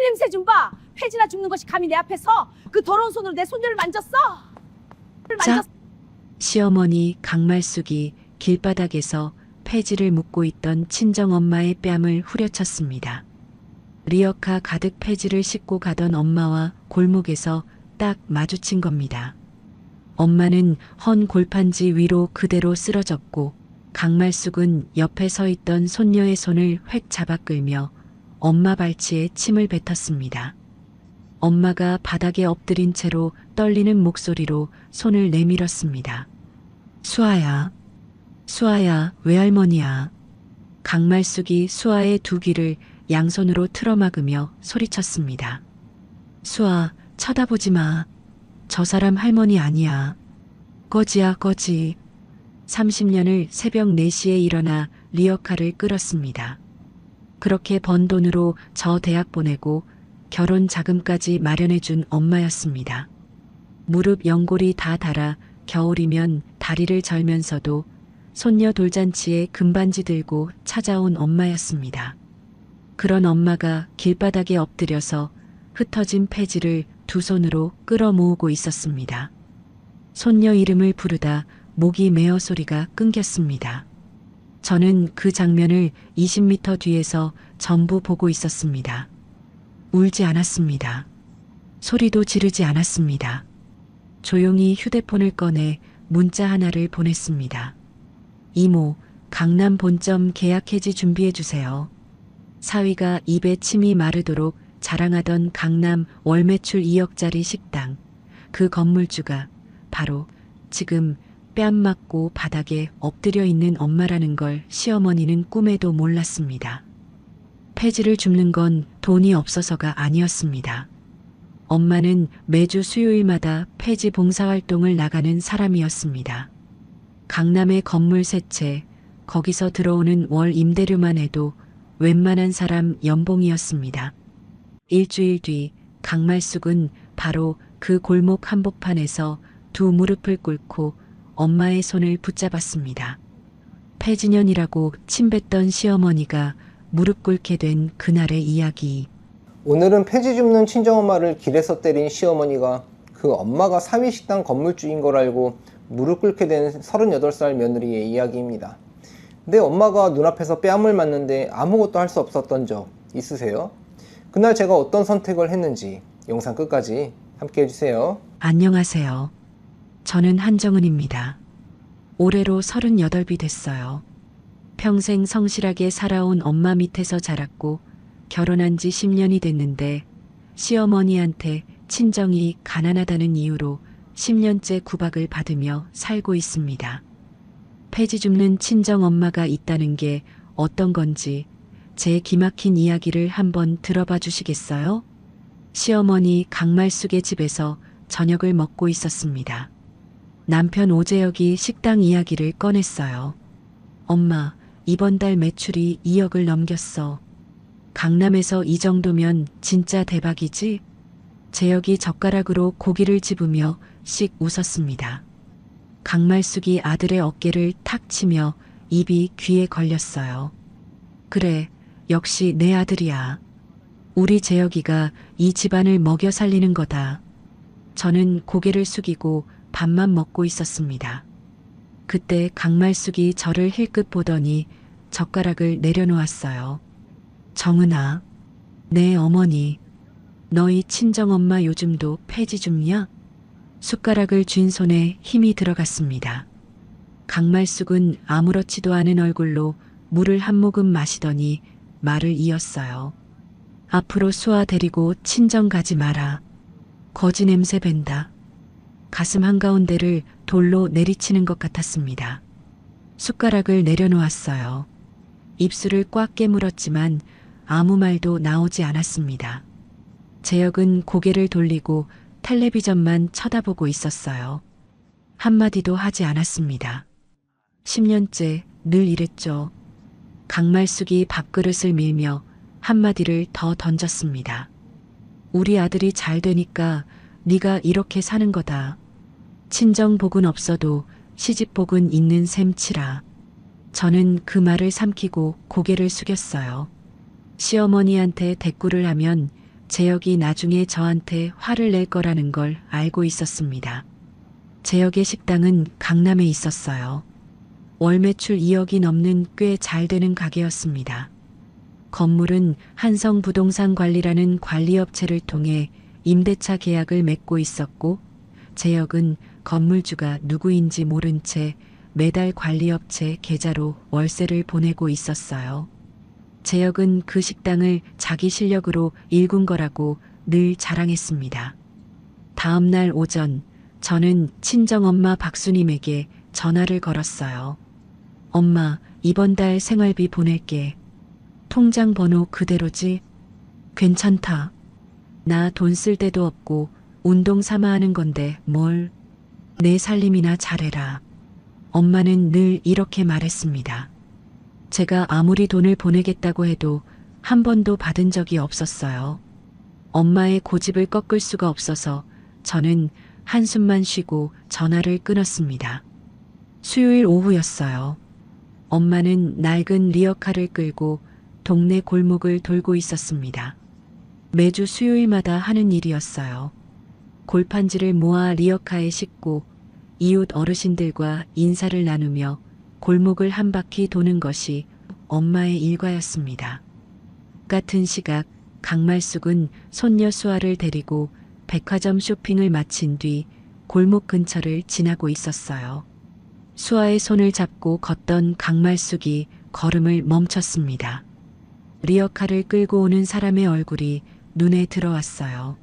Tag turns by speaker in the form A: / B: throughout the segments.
A: 냄새 좀 봐. 폐지나 죽는 것이 감히 내 앞에서 그 더러운 손으로 내 손녀를 만졌어.
B: 자, 시어머니 강말숙이 길바닥에서 폐지를 묶고 있던 친정엄마의 뺨을 후려쳤습니다. 리어카 가득 폐지를 싣고 가던 엄마와 골목에서 딱 마주친 겁니다. 엄마는 헌 골판지 위로 그대로 쓰러졌고 강말숙은 옆에 서 있던 손녀의 손을 획 잡아 끌며 엄마 발치에 침을 뱉었습니다. 엄마가 바닥에 엎드린 채로 떨리는 목소리로 손을 내밀었습니다. 수아야, 수아야, 외할머니야. 강말숙이 수아의 두 귀를 양손으로 틀어막으며 소리쳤습니다. 수아, 쳐다보지 마. 저 사람 할머니 아니야. 거지야, 거지. 30년을 새벽 4시에 일어나 리어카를 끌었습니다. 그렇게 번 돈으로 저 대학 보내고 결혼 자금까지 마련해준 엄마였습니다. 무릎 연골이 다 닳아 겨울이면 다리를 절면서도 손녀 돌잔치에 금반지 들고 찾아온 엄마였습니다. 그런 엄마가 길바닥에 엎드려서 흩어진 폐지를 두 손으로 끌어모으고 있었습니다. 손녀 이름을 부르다 목이 메어 소리가 끊겼습니다. 저는 그 장면을 20m 뒤에서 전부 보고 있었습니다. 울지 않았습니다. 소리도 지르지 않았습니다. 조용히 휴대폰을 꺼내 문자 하나를 보냈습니다. 이모, 강남 본점 계약 해지 준비해 주세요. 사위가 입에 침이 마르도록 자랑하던 강남 월 매출 2억짜리 식당. 그 건물주가 바로 지금 뺨 맞고 바닥에 엎드려 있는 엄마라는 걸 시어머니는 꿈에도 몰랐습니다. 폐지를 줍는 건 돈이 없어서가 아니었습니다. 엄마는 매주 수요일마다 폐지 봉사활동을 나가는 사람이었습니다. 강남의 건물 세 채, 거기서 들어오는 월 임대료만 해도 웬만한 사람 연봉이었습니다. 일주일 뒤 강말숙은 바로 그 골목 한복판에서 두 무릎을 꿇고 엄마의 손을 붙잡았습니다. 폐지년이라고 침뱉던 시어머니가 무릎 꿇게 된 그날의 이야기.
C: 오늘은 폐지 줍는 친정엄마를 길에서 때린 시어머니가 그 엄마가 사위식당 건물주인 걸 알고 무릎 꿇게 된 38살 며느리의 이야기입니다. 내 엄마가 눈앞에서 뺨을 맞는데 아무것도 할 수 없었던 적 있으세요? 그날 제가 어떤 선택을 했는지 영상 끝까지 함께 해주세요.
B: 안녕하세요. 저는 한정은입니다. 올해로 38이 됐어요. 평생 성실하게 살아온 엄마 밑에서 자랐고 결혼한 지 10년이 됐는데 시어머니한테 친정이 가난하다는 이유로 10년째 구박을 받으며 살고 있습니다. 폐지 줍는 친정 엄마가 있다는 게 어떤 건지 제 기막힌 이야기를 한번 들어봐 주시겠어요? 시어머니 강말숙의 집에서 저녁을 먹고 있었습니다. 남편 오재혁이 식당 이야기를 꺼냈어요. 엄마, 이번 달 매출이 2억을 넘겼어. 강남에서 이 정도면 진짜 대박이지? 재혁이 젓가락으로 고기를 집으며 씩 웃었습니다. 강말숙이 아들의 어깨를 탁 치며 입이 귀에 걸렸어요. 그래, 역시 내 아들이야. 우리 재혁이가 이 집안을 먹여 살리는 거다. 저는 고개를 숙이고 밥만 먹고 있었습니다. 그때 강말숙이 저를 힐끗 보더니 젓가락을 내려놓았어요. 정은아, 내 어머니, 너희 친정엄마 요즘도 폐지 줍냐? 숟가락을 쥔 손에 힘이 들어갔습니다. 강말숙은 아무렇지도 않은 얼굴로 물을 한 모금 마시더니 말을 이었어요. 앞으로 수아 데리고 친정 가지 마라. 거지 냄새 밴다. 가슴 한가운데를 돌로 내리치는 것 같았습니다. 숟가락을 내려놓았어요. 입술을 꽉 깨물었지만 아무 말도 나오지 않았습니다. 재혁은 고개를 돌리고 텔레비전만 쳐다보고 있었어요. 한마디도 하지 않았습니다. 10년째 늘 이랬죠. 강말숙이 밥그릇을 밀며 한마디를 더 던졌습니다. 우리 아들이 잘 되니까 네가 이렇게 사는 거다. 친정복은 없어도 시집복은 있는 셈치라. 저는 그 말을 삼키고 고개를 숙였어요. 시어머니한테 대꾸를 하면 재혁이 나중에 저한테 화를 낼 거라는 걸 알고 있었습니다. 재혁의 식당은 강남에 있었어요. 월 매출 2억이 넘는 꽤 잘 되는 가게였습니다. 건물은 한성부동산관리라는 관리업체를 통해 임대차 계약을 맺고 있었고, 재혁은 건물주가 누구인지 모른 채 매달 관리업체 계좌로 월세를 보내고 있었어요. 재혁은 그 식당을 자기 실력으로 일군 거라고 늘 자랑했습니다. 다음 날 오전, 저는 친정엄마 박수님에게 전화를 걸었어요. 엄마, 이번 달 생활비 보낼게. 통장 번호 그대로지? 괜찮다. 나 돈 쓸 데도 없고 운동 삼아 하는 건데 뭘. 내 살림이나 잘해라. 엄마는 늘 이렇게 말했습니다. 제가 아무리 돈을 보내겠다고 해도 한 번도 받은 적이 없었어요. 엄마의 고집을 꺾을 수가 없어서 저는 한숨만 쉬고 전화를 끊었습니다. 수요일 오후였어요. 엄마는 낡은 리어카를 끌고 동네 골목을 돌고 있었습니다. 매주 수요일마다 하는 일이었어요. 골판지를 모아 리어카에 싣고 이웃 어르신들과 인사를 나누며 골목을 한 바퀴 도는 것이 엄마의 일과였습니다. 같은 시각 강말숙은 손녀 수아를 데리고 백화점 쇼핑을 마친 뒤 골목 근처를 지나고 있었어요. 수아의 손을 잡고 걷던 강말숙이 걸음을 멈췄습니다. 리어카를 끌고 오는 사람의 얼굴이 눈에 들어왔어요.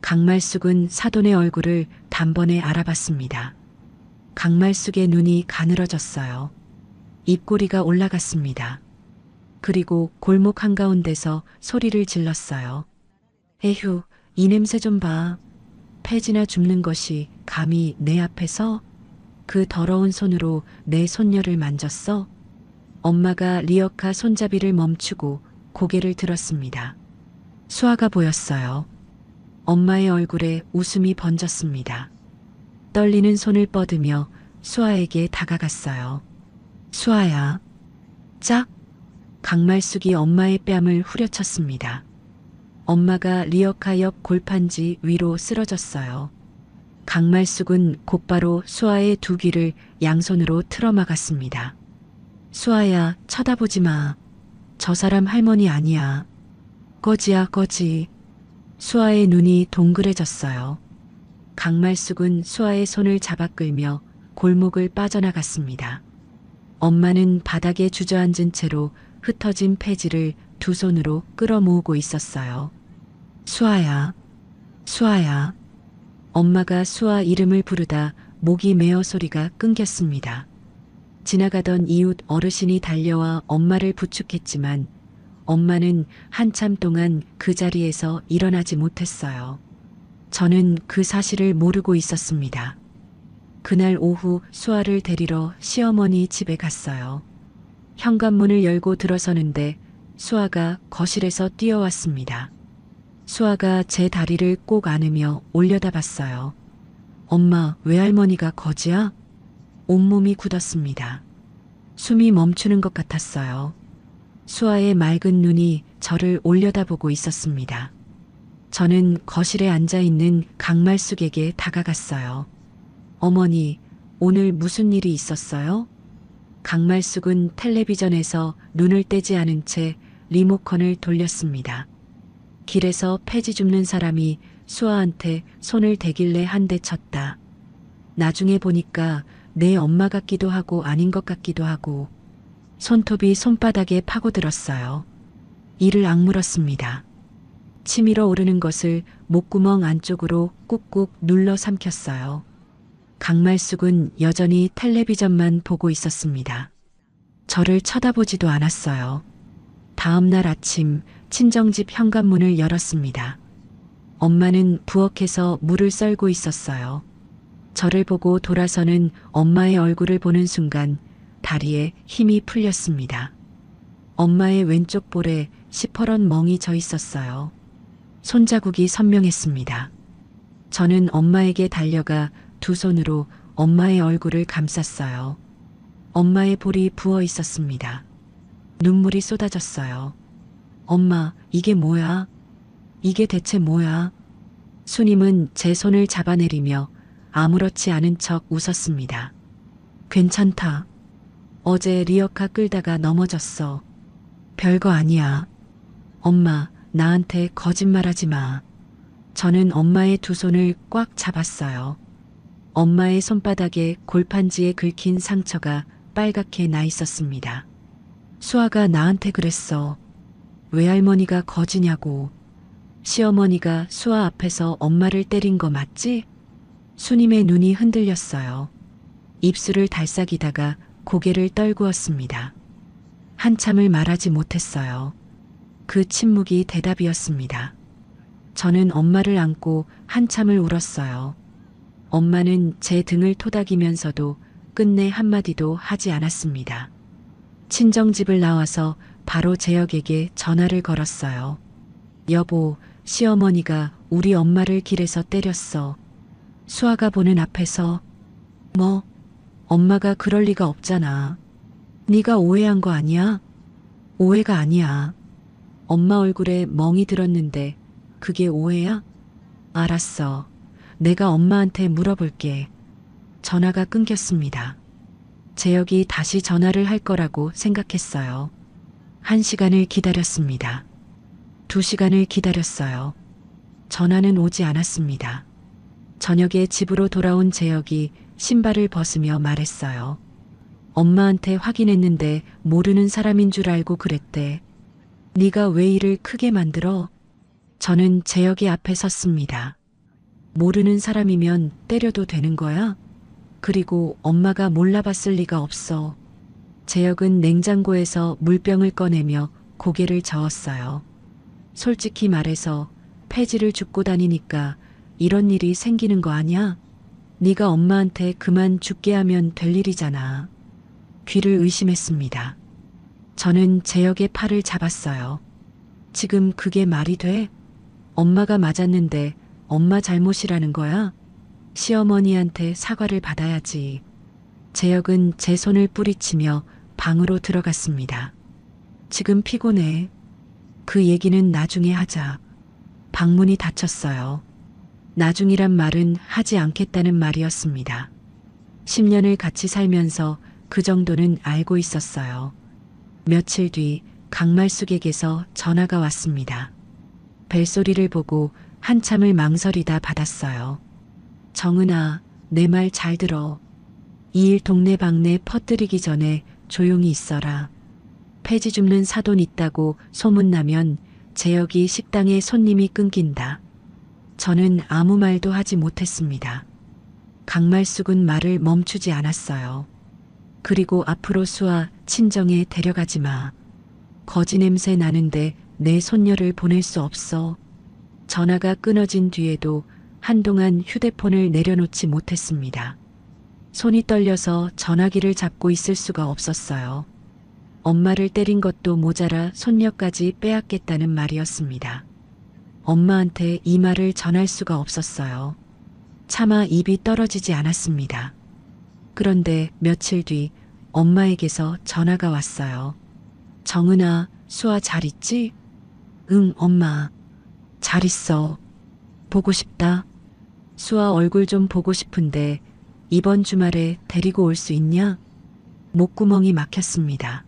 B: 강말숙은 사돈의 얼굴을 단번에 알아봤습니다. 강말숙의 눈이 가늘어졌어요. 입꼬리가 올라갔습니다. 그리고 골목 한가운데서 소리를 질렀어요. 에휴, 이 냄새 좀 봐. 폐지나 줍는 것이 감히 내 앞에서? 그 더러운 손으로 내 손녀를 만졌어? 엄마가 리어카 손잡이를 멈추고 고개를 들었습니다. 수아가 보였어요. 엄마의 얼굴에 웃음이 번졌습니다. 떨리는 손을 뻗으며 수아에게 다가갔어요. 수아야. 짝! 강말숙이 엄마의 뺨을 후려쳤습니다. 엄마가 리어카 옆 골판지 위로 쓰러졌어요. 강말숙은 곧바로 수아의 두 귀를 양손으로 틀어막았습니다. 수아야, 쳐다보지 마. 저 사람 할머니 아니야. 거지야, 거지. 수아의 눈이 동그래졌어요. 강말숙은 수아의 손을 잡아 끌며 골목을 빠져나갔습니다. 엄마는 바닥에 주저앉은 채로 흩어진 폐지를 두 손으로 끌어모으고 있었어요. 수아야, 수아야. 엄마가 수아 이름을 부르다 목이 메어 소리가 끊겼습니다. 지나가던 이웃 어르신이 달려와 엄마를 부축했지만 엄마는 한참 동안 그 자리에서 일어나지 못했어요. 저는 그 사실을 모르고 있었습니다. 그날 오후 수아를 데리러 시어머니 집에 갔어요. 현관문을 열고 들어서는데 수아가 거실에서 뛰어왔습니다. 수아가 제 다리를 꼭 안으며 올려다봤어요. 엄마, 외할머니가 거지야? 온몸이 굳었습니다. 숨이 멈추는 것 같았어요. 수아의 맑은 눈이 저를 올려다보고 있었습니다. 저는 거실에 앉아있는 강말숙에게 다가갔어요. 어머니, 오늘 무슨 일이 있었어요? 강말숙은 텔레비전에서 눈을 떼지 않은 채 리모컨을 돌렸습니다. 길에서 폐지 줍는 사람이 수아한테 손을 대길래 한 대 쳤다. 나중에 보니까 내 엄마 같기도 하고 아닌 것 같기도 하고 손톱이 손바닥에 파고들었어요. 이를 악물었습니다. 치밀어 오르는 것을 목구멍 안쪽으로 꾹꾹 눌러 삼켰어요. 강말숙은 여전히 텔레비전만 보고 있었습니다. 저를 쳐다보지도 않았어요. 다음 날 아침 친정집 현관문을 열었습니다. 엄마는 부엌에서 물을 썰고 있었어요. 저를 보고 돌아서는 엄마의 얼굴을 보는 순간 다리에 힘이 풀렸습니다. 엄마의 왼쪽 볼에 시퍼런 멍이 져 있었어요. 손자국이 선명했습니다. 저는 엄마에게 달려가 두 손으로 엄마의 얼굴을 감쌌어요. 엄마의 볼이 부어 있었습니다. 눈물이 쏟아졌어요. 엄마, 이게 뭐야? 이게 대체 뭐야? 수님은 제 손을 잡아내리며 아무렇지 않은 척 웃었습니다. 괜찮다. 어제 리어카 끌다가 넘어졌어. 별거 아니야. 엄마, 나한테 거짓말하지 마. 저는 엄마의 두 손을 꽉 잡았어요. 엄마의 손바닥에 골판지에 긁힌 상처가 빨갛게 나 있었습니다. 수아가 나한테 그랬어. 외할머니가 거지냐고. 시어머니가 수아 앞에서 엄마를 때린 거 맞지? 수님의 눈이 흔들렸어요. 입술을 달싹이다가 고개를 떨구었습니다. 한참을 말하지 못했어요. 그 침묵이 대답이었습니다. 저는 엄마를 안고 한참을 울었어요. 엄마는 제 등을 토닥이면서도 끝내 한마디도 하지 않았습니다. 친정집을 나와서 바로 재혁에게 전화를 걸었어요. 여보, 시어머니가 우리 엄마를 길에서 때렸어. 수아가 보는 앞에서. 뭐? 엄마가 그럴 리가 없잖아. 네가 오해한 거 아니야? 오해가 아니야. 엄마 얼굴에 멍이 들었는데 그게 오해야? 알았어. 내가 엄마한테 물어볼게. 전화가 끊겼습니다. 재혁이 다시 전화를 할 거라고 생각했어요. 1시간을 기다렸습니다. 2시간을 기다렸어요. 전화는 오지 않았습니다. 저녁에 집으로 돌아온 재혁이 신발을 벗으며 말했어요. 엄마한테 확인했는데 모르는 사람인 줄 알고 그랬대. 네가 왜 일을 크게 만들어? 저는 재혁이 앞에 섰습니다. 모르는 사람이면 때려도 되는 거야? 그리고 엄마가 몰라봤을 리가 없어. 재혁은 냉장고에서 물병을 꺼내며 고개를 저었어요. 솔직히 말해서 폐지를 줍고 다니니까 이런 일이 생기는 거 아니야? 네가 엄마한테 그만 죽게 하면 될 일이잖아. 귀를 의심했습니다. 저는 재혁의 팔을 잡았어요. 지금 그게 말이 돼? 엄마가 맞았는데 엄마 잘못이라는 거야? 시어머니한테 사과를 받아야지. 재혁은 제 손을 뿌리치며 방으로 들어갔습니다. 지금 피곤해. 그 얘기는 나중에 하자. 방문이 닫혔어요. 나중이란 말은 하지 않겠다는 말이었습니다. 10년을 같이 살면서 그 정도는 알고 있었어요. 며칠 뒤 강말숙에게서 전화가 왔습니다. 벨소리를 보고 한참을 망설이다 받았어요. 정은아, 내 말 잘 들어. 이 일 동네방네 퍼뜨리기 전에 조용히 있어라. 폐지 줍는 사돈 있다고 소문나면 재혁이 식당에 손님이 끊긴다. 저는 아무 말도 하지 못했습니다. 강말숙은 말을 멈추지 않았어요. 그리고 앞으로 수아 친정에 데려가지 마. 거지 냄새 나는데 내 손녀를 보낼 수 없어. 전화가 끊어진 뒤에도 한동안 휴대폰을 내려놓지 못했습니다. 손이 떨려서 전화기를 잡고 있을 수가 없었어요. 엄마를 때린 것도 모자라 손녀까지 빼앗겠다는 말이었습니다. 엄마한테 이 말을 전할 수가 없었어요. 차마 입이 떨어지지 않았습니다. 그런데 며칠 뒤 엄마에게서 전화가 왔어요. 정은아, 수아 잘 있지? 응, 엄마. 잘 있어. 보고 싶다. 수아 얼굴 좀 보고 싶은데 이번 주말에 데리고 올 수 있냐? 목구멍이 막혔습니다.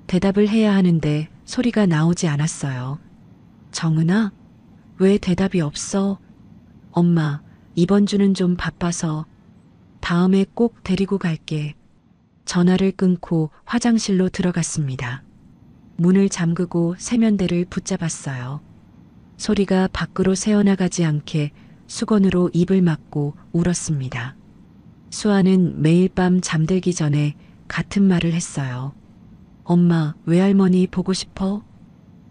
B: 대답을 해야 하는데 소리가 나오지 않았어요. 정은아? 왜 대답이 없어? 엄마, 이번 주는 좀 바빠서 다음에 꼭 데리고 갈게. 전화를 끊고 화장실로 들어갔습니다. 문을 잠그고 세면대를 붙잡았어요. 소리가 밖으로 새어나가지 않게 수건으로 입을 막고 울었습니다. 수아는 매일 밤 잠들기 전에 같은 말을 했어요. 엄마, 외할머니 보고 싶어?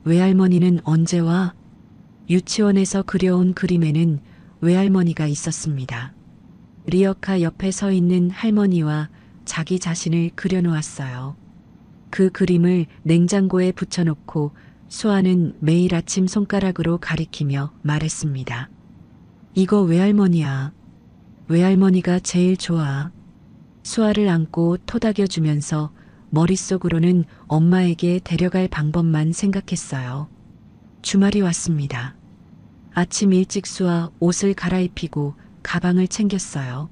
B: 외할머니는 언제 와? 유치원에서 그려온 그림에는 외할머니가 있었습니다. 리어카 옆에 서 있는 할머니와 자기 자신을 그려놓았어요. 그 그림을 냉장고에 붙여놓고 수아는 매일 아침 손가락으로 가리키며 말했습니다. 이거 외할머니야. 외할머니가 제일 좋아. 수아를 안고 토닥여주면서 머릿속으로는 엄마에게 데려갈 방법만 생각했어요. 주말이 왔습니다. 아침 일찍 수아 옷을 갈아입히고 가방을 챙겼어요.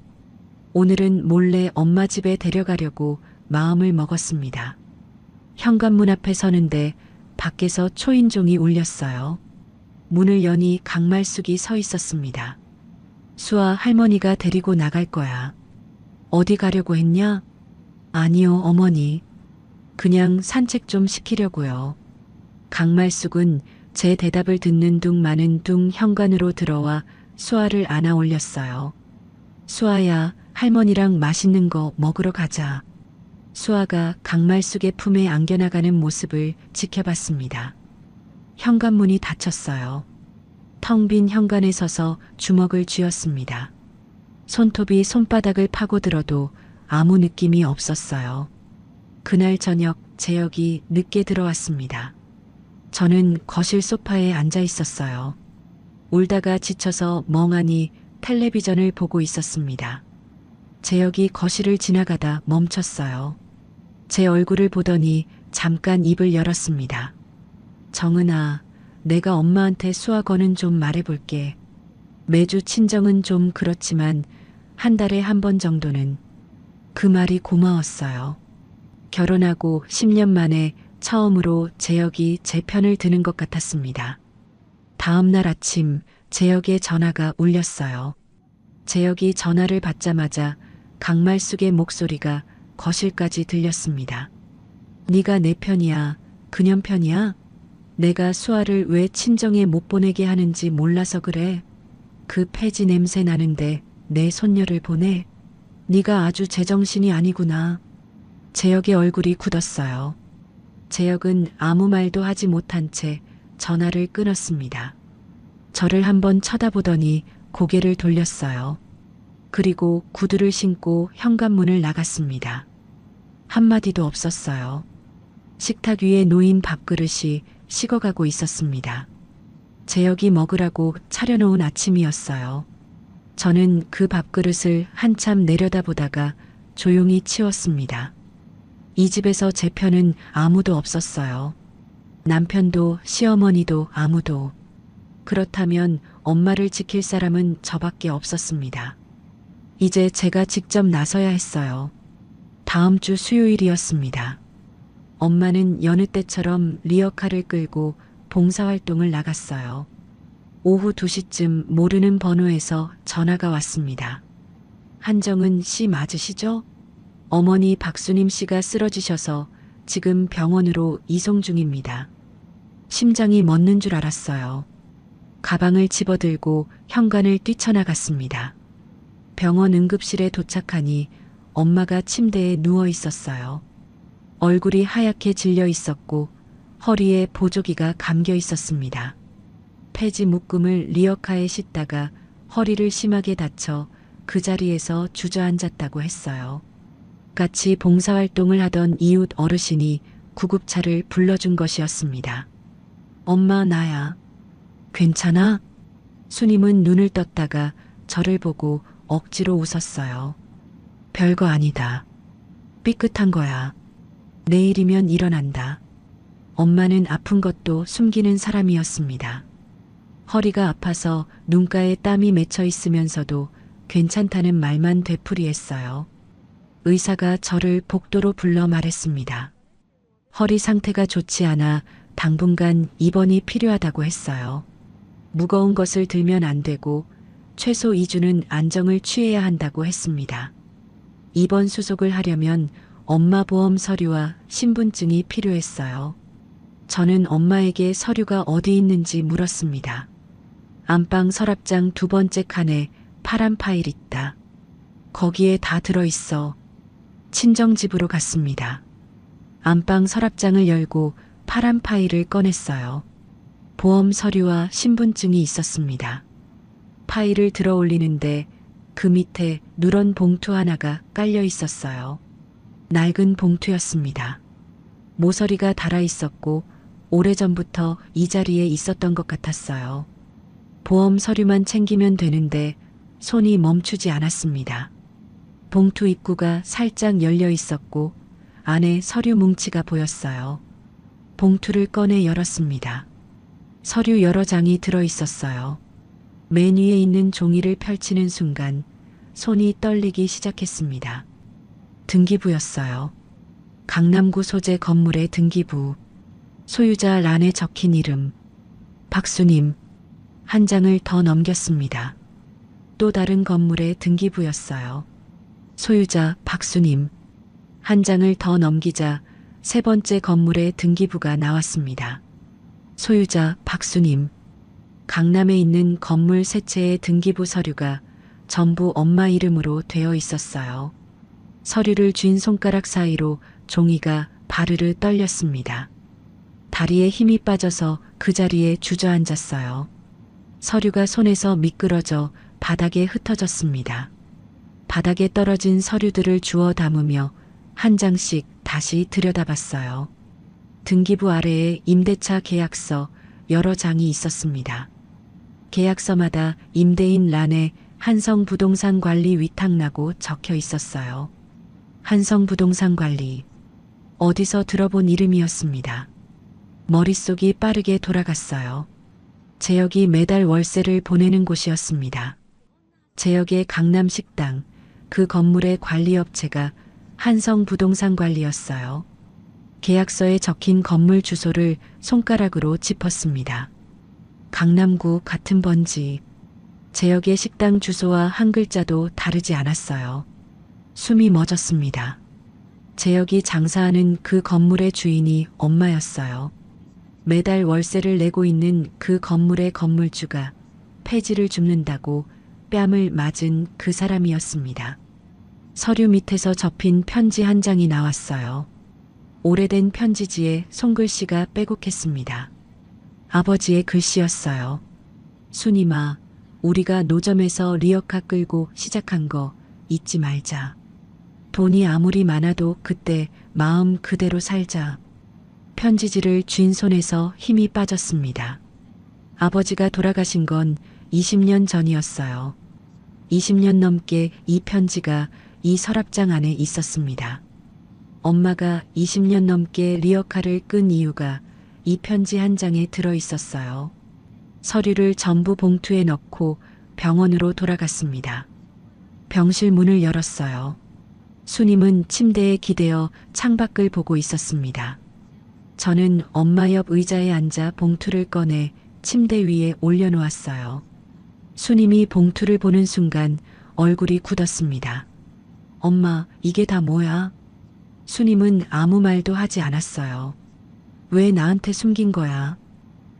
B: 오늘은 몰래 엄마 집에 데려가려고 마음을 먹었습니다. 현관문 앞에 서는데 밖에서 초인종이 울렸어요. 문을 여니 강말숙이 서 있었습니다. 수아, 할머니가 데리고 나갈 거야. 어디 가려고 했냐? 아니요, 어머니. 그냥 산책 좀 시키려고요. 강말숙은 제 대답을 듣는 둥 마는 둥 현관으로 들어와 수아를 안아 올렸어요. 수아야, 할머니랑 맛있는 거 먹으러 가자. 수아가 강말숙의 품에 안겨나가는 모습을 지켜봤습니다. 현관문이 닫혔어요. 텅 빈 현관에 서서 주먹을 쥐었습니다. 손톱이 손바닥을 파고들어도 아무 느낌이 없었어요. 그날 저녁 재혁이 늦게 들어왔습니다. 저는 거실 소파에 앉아 있었어요. 울다가 지쳐서 멍하니 텔레비전을 보고 있었습니다. 재혁이 거실을 지나가다 멈췄어요. 제 얼굴을 보더니 잠깐 입을 열었습니다. 정은아, 내가 엄마한테 수아 거는 좀 말해볼게. 매주 친정은 좀 그렇지만 한 달에 한 번 정도는. 그 말이 고마웠어요. 결혼하고 10년 만에 처음으로 재혁이 제 편을 드는 것 같았습니다. 다음 날 아침 재혁의 전화가 울렸어요. 재혁이 전화를 받자마자 강말숙의 목소리가 거실까지 들렸습니다. 네가 내 편이야, 그년 편이야? 내가 수아를 왜 친정에 못 보내게 하는지 몰라서 그래. 그 폐지 냄새 나는데 내 손녀를 보내? 네가 아주 제정신이 아니구나. 재혁의 얼굴이 굳었어요. 재혁은 아무 말도 하지 못한 채 전화를 끊었습니다. 저를 한번 쳐다보더니 고개를 돌렸어요. 그리고 구두를 신고 현관문을 나갔습니다. 한마디도 없었어요. 식탁 위에 놓인 밥그릇이 식어가고 있었습니다. 재혁이 먹으라고 차려놓은 아침이었어요. 저는 그 밥그릇을 한참 내려다보다가 조용히 치웠습니다. 이 집에서 제 편은 아무도 없었어요. 남편도 시어머니도 아무도. 그렇다면 엄마를 지킬 사람은 저밖에 없었습니다. 이제 제가 직접 나서야 했어요. 다음 주 수요일이었습니다. 엄마는 여느 때처럼 리어카를 끌고 봉사활동을 나갔어요. 오후 2시쯤 모르는 번호에서 전화가 왔습니다. 한정은 씨 맞으시죠? 어머니 박수님 씨가 쓰러지셔서 지금 병원으로 이송 중입니다. 심장이 멎는 줄 알았어요. 가방을 집어들고 현관을 뛰쳐나갔습니다. 병원 응급실에 도착하니 엄마가 침대에 누워 있었어요. 얼굴이 하얗게 질려 있었고 허리에 보조기가 감겨 있었습니다. 폐지 묶음을 리어카에 싣다가 허리를 심하게 다쳐 그 자리에서 주저앉았다고 했어요. 같이 봉사활동을 하던 이웃 어르신이 구급차를 불러준 것이었습니다. 엄마, 나야. 괜찮아? 수님은 눈을 떴다가 저를 보고 억지로 웃었어요. 별거 아니다. 삐끗한 거야. 내일이면 일어난다. 엄마는 아픈 것도 숨기는 사람이었습니다. 허리가 아파서 눈가에 땀이 맺혀 있으면서도 괜찮다는 말만 되풀이했어요. 의사가 저를 복도로 불러 말했습니다. 허리 상태가 좋지 않아 당분간 입원이 필요하다고 했어요. 무거운 것을 들면 안 되고 최소 2주는 안정을 취해야 한다고 했습니다. 입원 수속을 하려면 엄마 보험 서류와 신분증이 필요했어요. 저는 엄마에게 서류가 어디 있는지 물었습니다. 안방 서랍장 2번째 칸에 파란 파일 있다. 거기에 다 들어있어. 친정집으로 갔습니다. 안방 서랍장을 열고 파란 파일을 꺼냈어요. 보험 서류와 신분증이 있었습니다. 파일을 들어 올리는데 그 밑에 누런 봉투 하나가 깔려 있었어요. 낡은 봉투였습니다. 모서리가 달아 있었고 오래전부터 이 자리에 있었던 것 같았어요. 보험 서류만 챙기면 되는데 손이 멈추지 않았습니다. 봉투 입구가 살짝 열려 있었고 안에 서류 뭉치가 보였어요. 봉투를 꺼내 열었습니다. 서류 여러 장이 들어 있었어요. 맨 위에 있는 종이를 펼치는 순간 손이 떨리기 시작했습니다. 등기부였어요. 강남구 소재 건물의 등기부. 소유자 란에 적힌 이름. 박수님. 한 장을 더 넘겼습니다. 또 다른 건물의 등기부였어요. 소유자 박수님. 한 장을 더 넘기자 세 번째 건물의 등기부가 나왔습니다. 소유자 박수님. 강남에 있는 건물 세 채의 등기부 서류가 전부 엄마 이름으로 되어 있었어요. 서류를 쥔 손가락 사이로 종이가 바르르 떨렸습니다. 다리에 힘이 빠져서 그 자리에 주저앉았어요. 서류가 손에서 미끄러져 바닥에 흩어졌습니다. 바닥에 떨어진 서류들을 주워 담으며 한 장씩 다시 들여다봤어요. 등기부 아래에 임대차 계약서 여러 장이 있었습니다. 계약서마다 임대인 란에 한성부동산관리 위탁라고 적혀 있었어요. 한성부동산관리. 어디서 들어본 이름이었습니다. 머릿속이 빠르게 돌아갔어요. 재혁이 매달 월세를 보내는 곳이었습니다. 재혁의 강남식당, 그 건물의 관리업체가 한성부동산관리였어요. 계약서에 적힌 건물 주소를 손가락으로 짚었습니다. 강남구 같은 번지. 재혁의 식당 주소와 한 글자도 다르지 않았어요. 숨이 멎었습니다. 재혁이 장사하는 그 건물의 주인이 엄마였어요. 매달 월세를 내고 있는 그 건물의 건물주가 폐지를 줍는다고 뺨을 맞은 그 사람이었습니다. 서류 밑에서 접힌 편지 한 장이 나왔어요. 오래된 편지지에 손글씨가 빼곡했습니다. 아버지의 글씨였어요. 순임아, 우리가 노점에서 리어카 끌고 시작한 거 잊지 말자. 돈이 아무리 많아도 그때 마음 그대로 살자. 편지지를 쥔 손에서 힘이 빠졌습니다. 아버지가 돌아가신 건 20년 전이었어요. 20년 넘게 이 편지가 이 서랍장 안에 있었습니다. 엄마가 20년 넘게 리어카를 끈 이유가 이 편지 한 장에 들어 있었어요. 서류를 전부 봉투에 넣고 병원으로 돌아갔습니다. 병실 문을 열었어요. 수님은 침대에 기대어 창밖을 보고 있었습니다. 저는 엄마 옆 의자에 앉아 봉투를 꺼내 침대 위에 올려놓았어요. 수님이 봉투를 보는 순간 얼굴이 굳었습니다. 엄마, 이게 다 뭐야? 수님은 아무 말도 하지 않았어요. 왜 나한테 숨긴 거야?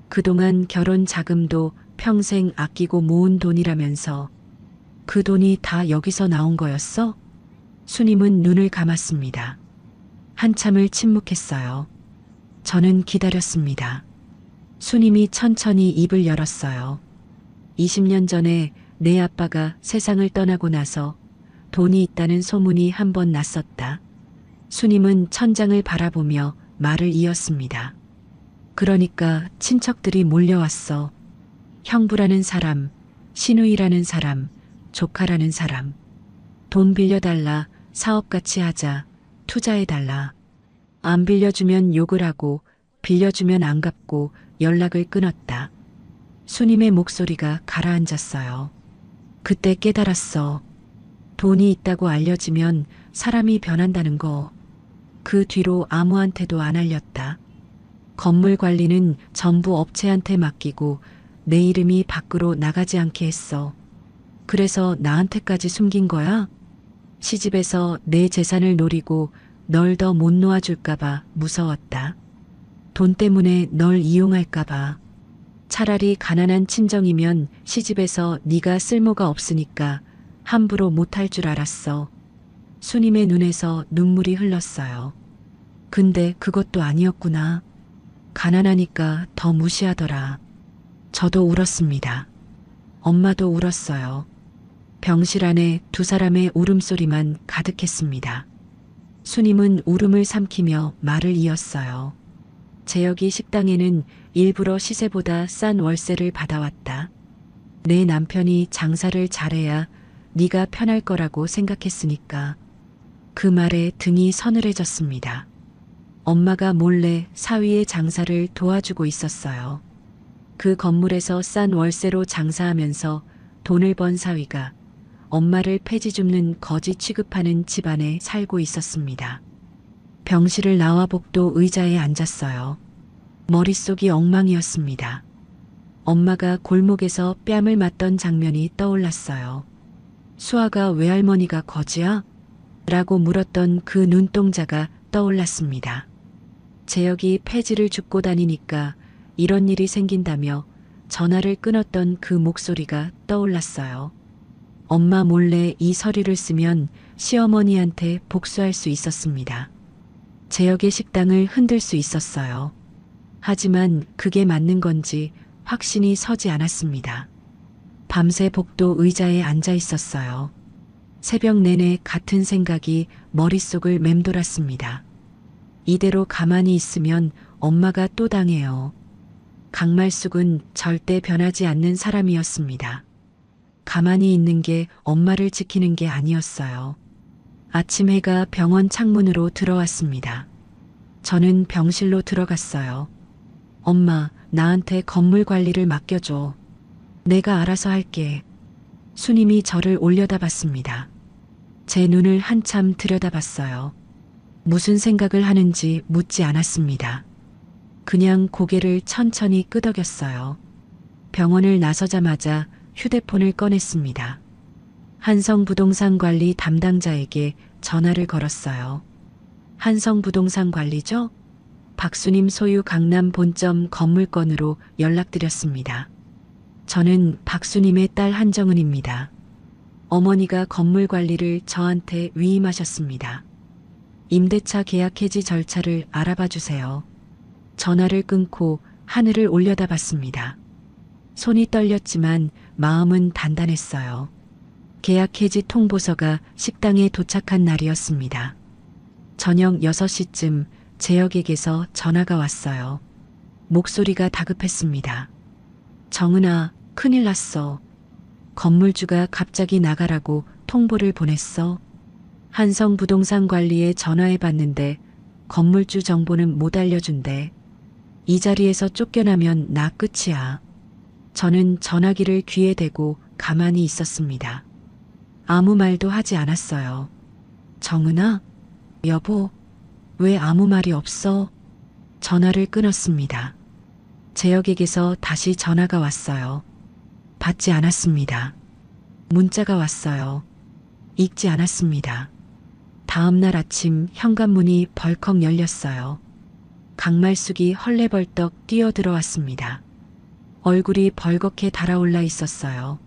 B: 그동안 결혼 자금도 평생 아끼고 모은 돈이라면서 그 돈이 다 여기서 나온 거였어? 수님은 눈을 감았습니다. 한참을 침묵했어요. 저는 기다렸습니다. 수님이 천천히 입을 열었어요. 20년 전에 내 아빠가 세상을 떠나고 나서 돈이 있다는 소문이 한 번 났었다. 수님은 천장을 바라보며 말을 이었습니다. 그러니까 친척들이 몰려왔어. 형부라는 사람, 시누이라는 사람, 조카라는 사람. 돈 빌려달라, 사업같이 하자, 투자해달라. 안 빌려주면 욕을 하고 빌려주면 안 갚고 연락을 끊었다. 수님의 목소리가 가라앉았어요. 그때 깨달았어. 돈이 있다고 알려지면 사람이 변한다는 거. 그 뒤로 아무한테도 안 알렸다. 건물 관리는 전부 업체한테 맡기고 내 이름이 밖으로 나가지 않게 했어. 그래서 나한테까지 숨긴 거야? 시집에서 내 재산을 노리고 널 더 못 놓아줄까봐 무서웠다. 돈 때문에 널 이용할까봐. 차라리 가난한 친정이면 시집에서 네가 쓸모가 없으니까 함부로 못할 줄 알았어. 수님의 눈에서 눈물이 흘렀어요. 근데 그것도 아니었구나. 가난하니까 더 무시하더라. 저도 울었습니다. 엄마도 울었어요. 병실 안에 두 사람의 울음소리만 가득했습니다. 수님은 울음을 삼키며 말을 이었어요. 재혁이 식당에는 일부러 시세보다 싼 월세를 받아왔다. 내 남편이 장사를 잘해야 네가 편할 거라고 생각했으니까. 그 말에 등이 서늘해졌습니다. 엄마가 몰래 사위의 장사를 도와주고 있었어요. 그 건물에서 싼 월세로 장사하면서 돈을 번 사위가 엄마를 폐지 줍는 거지 취급하는 집안에 살고 있었습니다. 병실을 나와 복도 의자에 앉았어요. 머릿속이 엉망이었습니다. 엄마가 골목에서 뺨을 맞던 장면이 떠올랐어요. 수아가 외할머니가 거지야? 라고 물었던 그 눈동자가 떠올랐습니다. 재혁이 폐지를 줍고 다니니까 이런 일이 생긴다며 전화를 끊었던 그 목소리가 떠올랐어요. 엄마 몰래 이 서류를 쓰면 시어머니한테 복수할 수 있었습니다. 재혁의 식당을 흔들 수 있었어요. 하지만 그게 맞는 건지 확신이 서지 않았습니다. 밤새 복도 의자에 앉아 있었어요. 새벽 내내 같은 생각이 머릿속을 맴돌았습니다. 이대로 가만히 있으면 엄마가 또 당해요. 강말숙은 절대 변하지 않는 사람이었습니다. 가만히 있는 게 엄마를 지키는 게 아니었어요. 아침 해가 병원 창문으로 들어왔습니다. 저는 병실로 들어갔어요. 엄마, 나한테 건물 관리를 맡겨줘. 내가 알아서 할게. 수님이 저를 올려다봤습니다. 제 눈을 한참 들여다봤어요. 무슨 생각을 하는지 묻지 않았습니다. 그냥 고개를 천천히 끄덕였어요. 병원을 나서자마자 휴대폰을 꺼냈습니다. 한성부동산 관리 담당자에게 전화를 걸었어요. 한성부동산 관리죠? 박수님 소유 강남 본점 건물건으로 연락드렸습니다. 저는 박수님의 딸 한정은입니다. 어머니가 건물 관리를 저한테 위임하셨습니다. 임대차 계약 해지 절차를 알아봐 주세요. 전화를 끊고 하늘을 올려다봤습니다. 손이 떨렸지만 마음은 단단했어요. 계약 해지 통보서가 식당에 도착한 날이었습니다. 저녁 6시쯤 재혁에게서 전화가 왔어요. 목소리가 다급했습니다. 정은아, 큰일 났어. 건물주가 갑자기 나가라고 통보를 보냈어. 한성부동산 관리에 전화해 봤는데 건물주 정보는 못 알려준대. 이 자리에서 쫓겨나면 나 끝이야. 저는 전화기를 귀에 대고 가만히 있었습니다. 아무 말도 하지 않았어요. 정은아? 여보, 왜 아무 말이 없어? 전화를 끊었습니다. 재혁에게서 다시 전화가 왔어요. 받지 않았습니다. 문자가 왔어요. 읽지 않았습니다. 다음 날 아침 현관문이 벌컥 열렸어요. 강말숙이 헐레벌떡 뛰어들어왔습니다. 얼굴이 벌겋게 달아올라 있었어요.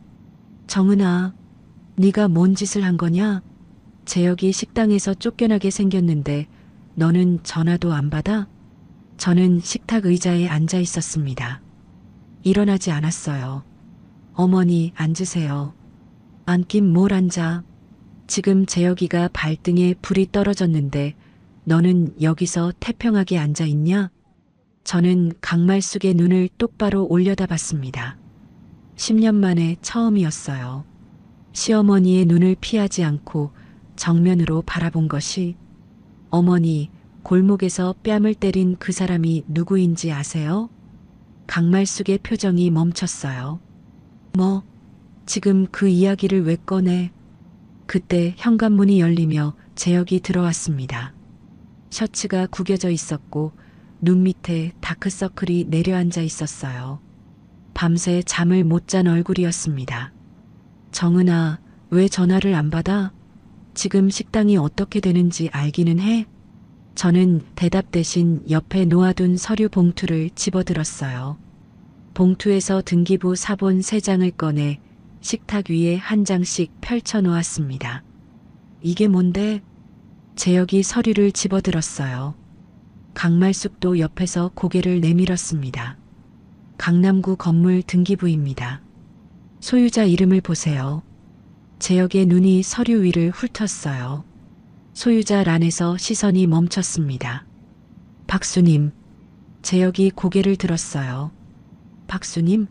B: 정은아, 네가 뭔 짓을 한 거냐? 재혁이 식당에서 쫓겨나게 생겼는데 너는 전화도 안 받아? 저는 식탁 의자에 앉아 있었습니다. 일어나지 않았어요. 어머니, 앉으세요. 앉긴 뭘 앉아. 지금 재혁이가 발등에 불이 떨어졌는데 너는 여기서 태평하게 앉아 있냐? 저는 강말숙의 눈을 똑바로 올려다봤습니다. 10년 만에 처음이었어요. 시어머니의 눈을 피하지 않고 정면으로 바라본 것이. 어머니, 골목에서 뺨을 때린 그 사람이 누구인지 아세요? 강말숙의 표정이 멈췄어요. 뭐, 지금 그 이야기를 왜 꺼내? 그때 현관문이 열리며 재혁이 들어왔습니다. 셔츠가 구겨져 있었고 눈 밑에 다크서클이 내려앉아 있었어요. 밤새 잠을 못 잔 얼굴이었습니다. 정은아, 왜 전화를 안 받아? 지금 식당이 어떻게 되는지 알기는 해? 저는 대답 대신 옆에 놓아둔 서류 봉투를 집어들었어요. 봉투에서 등기부 사본 3장을 꺼내 식탁 위에 한 장씩 펼쳐 놓았습니다. 이게 뭔데? 재혁이 서류를 집어들었어요. 강말숙도 옆에서 고개를 내밀었습니다. 강남구 건물 등기부입니다. 소유자 이름을 보세요. 재혁의 눈이 서류 위를 훑었어요. 소유자 란에서 시선이 멈췄습니다. 박수님. 재혁이 고개를 들었어요. 박수님?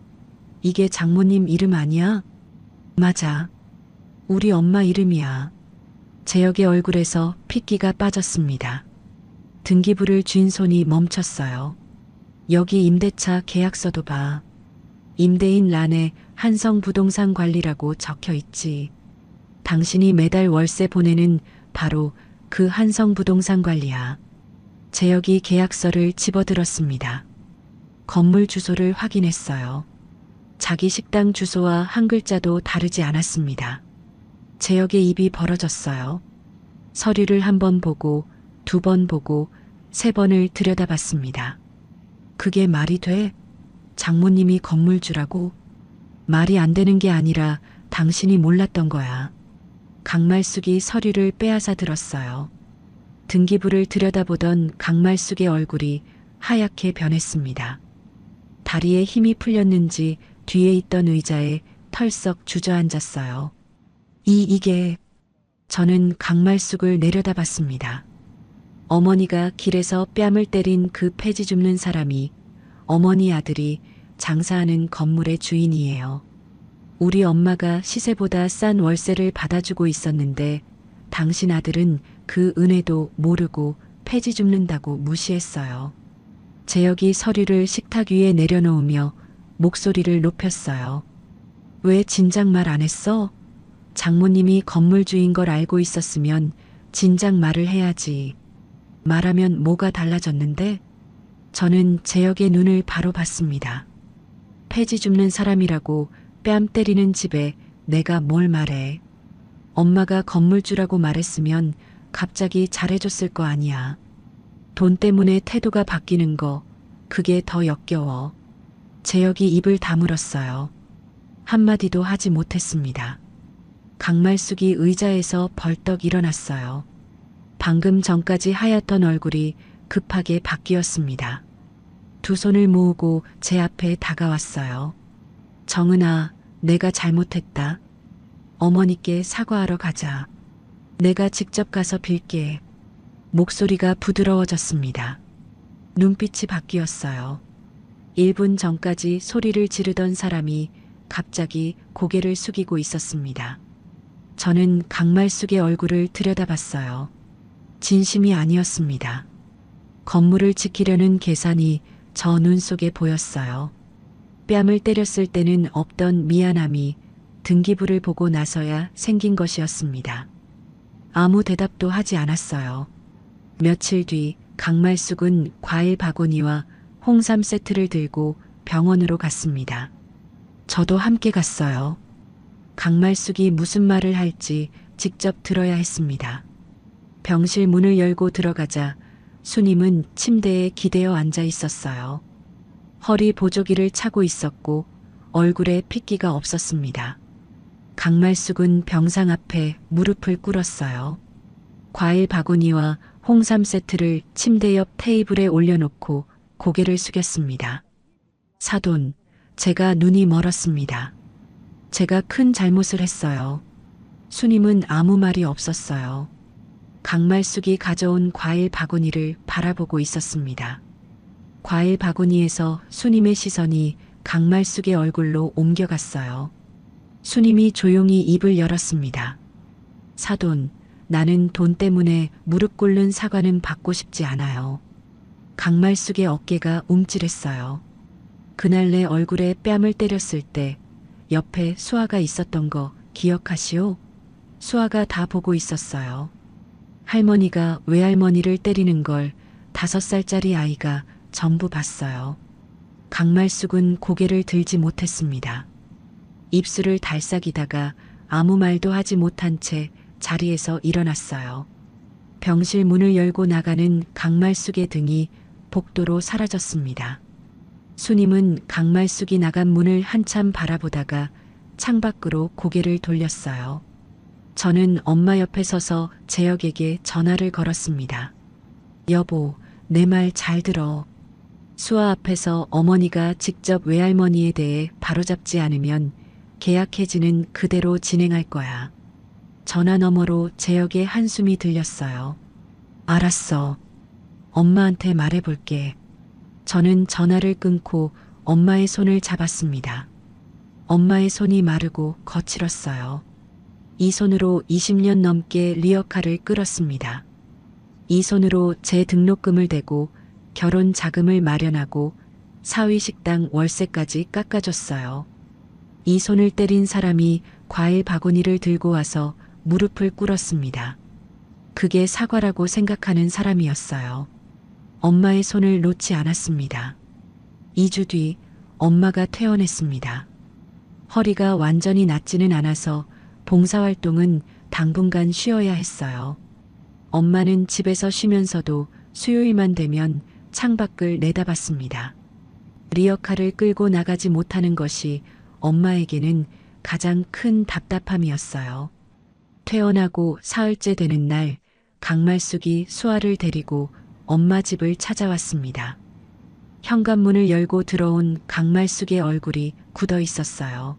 B: 이게 장모님 이름 아니야? 맞아. 우리 엄마 이름이야. 재혁의 얼굴에서 핏기가 빠졌습니다. 등기부를 쥔 손이 멈췄어요. 여기 임대차 계약서도 봐. 임대인 란에 한성부동산 관리라고 적혀 있지. 당신이 매달 월세 보내는 바로 그 한성부동산 관리야. 재혁이 계약서를 집어들었습니다. 건물 주소를 확인했어요. 자기 식당 주소와 한 글자도 다르지 않았습니다. 재혁의 입이 벌어졌어요. 서류를 한 번 보고, 두 번 보고, 세 번을 들여다봤습니다. 그게 말이 돼? 장모님이 건물주라고? 말이 안 되는 게 아니라 당신이 몰랐던 거야. 강말숙이 서류를 빼앗아 들었어요. 등기부를 들여다보던 강말숙의 얼굴이 하얗게 변했습니다. 다리에 힘이 풀렸는지 뒤에 있던 의자에 털썩 주저앉았어요. 이게... 저는 강말숙을 내려다봤습니다. 어머니가 길에서 뺨을 때린 그 폐지 줍는 사람이 어머니 아들이 장사하는 건물의 주인이에요. 우리 엄마가 시세보다 싼 월세를 받아주고 있었는데 당신 아들은 그 은혜도 모르고 폐지 줍는다고 무시했어요. 재혁이 서류를 식탁 위에 내려놓으며 목소리를 높였어요. 왜 진작 말 안 했어? 장모님이 건물주인 걸 알고 있었으면 진작 말을 해야지. 말하면 뭐가 달라졌는데? 저는 재혁의 눈을 바로 봤습니다. 폐지 줍는 사람이라고 뺨 때리는 집에 내가 뭘 말해. 엄마가 건물주라고 말했으면 갑자기 잘해줬을 거 아니야. 돈 때문에 태도가 바뀌는 거, 그게 더 역겨워. 재혁이 입을 다물었어요. 한마디도 하지 못했습니다. 강말숙이 의자에서 벌떡 일어났어요. 방금 전까지 하얗던 얼굴이 급하게 바뀌었습니다. 두 손을 모으고 제 앞에 다가왔어요. 정은아, 내가 잘못했다. 어머니께 사과하러 가자. 내가 직접 가서 빌게. 목소리가 부드러워졌습니다. 눈빛이 바뀌었어요. 1분 전까지 소리를 지르던 사람이 갑자기 고개를 숙이고 있었습니다. 저는 강말숙의 얼굴을 들여다봤어요. 진심이 아니었습니다. 건물을 지키려는 계산이 저 눈 속에 보였어요. 뺨을 때렸을 때는 없던 미안함이 등기부를 보고 나서야 생긴 것이었습니다. 아무 대답도 하지 않았어요. 며칠 뒤 강말숙은 과일 바구니와 홍삼 세트를 들고 병원으로 갔습니다. 저도 함께 갔어요. 강말숙이 무슨 말을 할지 직접 들어야 했습니다. 병실 문을 열고 들어가자 수님은 침대에 기대어 앉아 있었어요. 허리 보조기를 차고 있었고 얼굴에 핏기가 없었습니다. 강말숙은 병상 앞에 무릎을 꿇었어요. 과일 바구니와 홍삼 세트를 침대 옆 테이블에 올려놓고 고개를 숙였습니다. 사돈, 제가 눈이 멀었습니다. 제가 큰 잘못을 했어요. 수님은 아무 말이 없었어요. 강말숙이 가져온 과일 바구니를 바라보고 있었습니다. 과일 바구니에서 수님의 시선이 강말숙의 얼굴로 옮겨갔어요. 수님이 조용히 입을 열었습니다. 사돈, 나는 돈 때문에 무릎 꿇는 사과는 받고 싶지 않아요. 강말숙의 어깨가 움찔했어요. 그날 내 얼굴에 뺨을 때렸을 때 옆에 수아가 있었던 거 기억하시오? 수아가 다 보고 있었어요. 할머니가 외할머니를 때리는 걸 5살짜리 아이가 전부 봤어요. 강말숙은 고개를 들지 못했습니다. 입술을 달싹이다가 아무 말도 하지 못한 채 자리에서 일어났어요. 병실 문을 열고 나가는 강말숙의 등이 복도로 사라졌습니다. 수님은 강말숙이 나간 문을 한참 바라보다가 창밖으로 고개를 돌렸어요. 저는 엄마 옆에 서서 재혁에게 전화를 걸었습니다. 여보, 내 말 잘 들어. 수아 앞에서 어머니가 직접 외할머니에 대해 바로잡지 않으면 계약 해지는 그대로 진행할 거야. 전화 너머로 재혁의 한숨이 들렸어요. 알았어. 엄마한테 말해볼게. 저는 전화를 끊고 엄마의 손을 잡았습니다. 엄마의 손이 마르고 거칠었어요. 이 손으로 20년 넘게 리어카를 끌었습니다. 이 손으로 제 등록금을 대고 결혼 자금을 마련하고 사위식당 월세까지 깎아줬어요. 이 손을 때린 사람이 과일 바구니를 들고 와서 무릎을 꿇었습니다. 그게 사과라고 생각하는 사람이었어요. 엄마의 손을 놓지 않았습니다. 2주 뒤 엄마가 퇴원했습니다. 허리가 완전히 낫지는 않아서 봉사활동은 당분간 쉬어야 했어요. 엄마는 집에서 쉬면서도 수요일만 되면 창밖을 내다봤습니다. 리어카를 끌고 나가지 못하는 것이 엄마에게는 가장 큰 답답함이었어요. 퇴원하고 사흘째 되는 날, 강말숙이 수아를 데리고 엄마 집을 찾아왔습니다. 현관문을 열고 들어온 강말숙의 얼굴이 굳어 있었어요.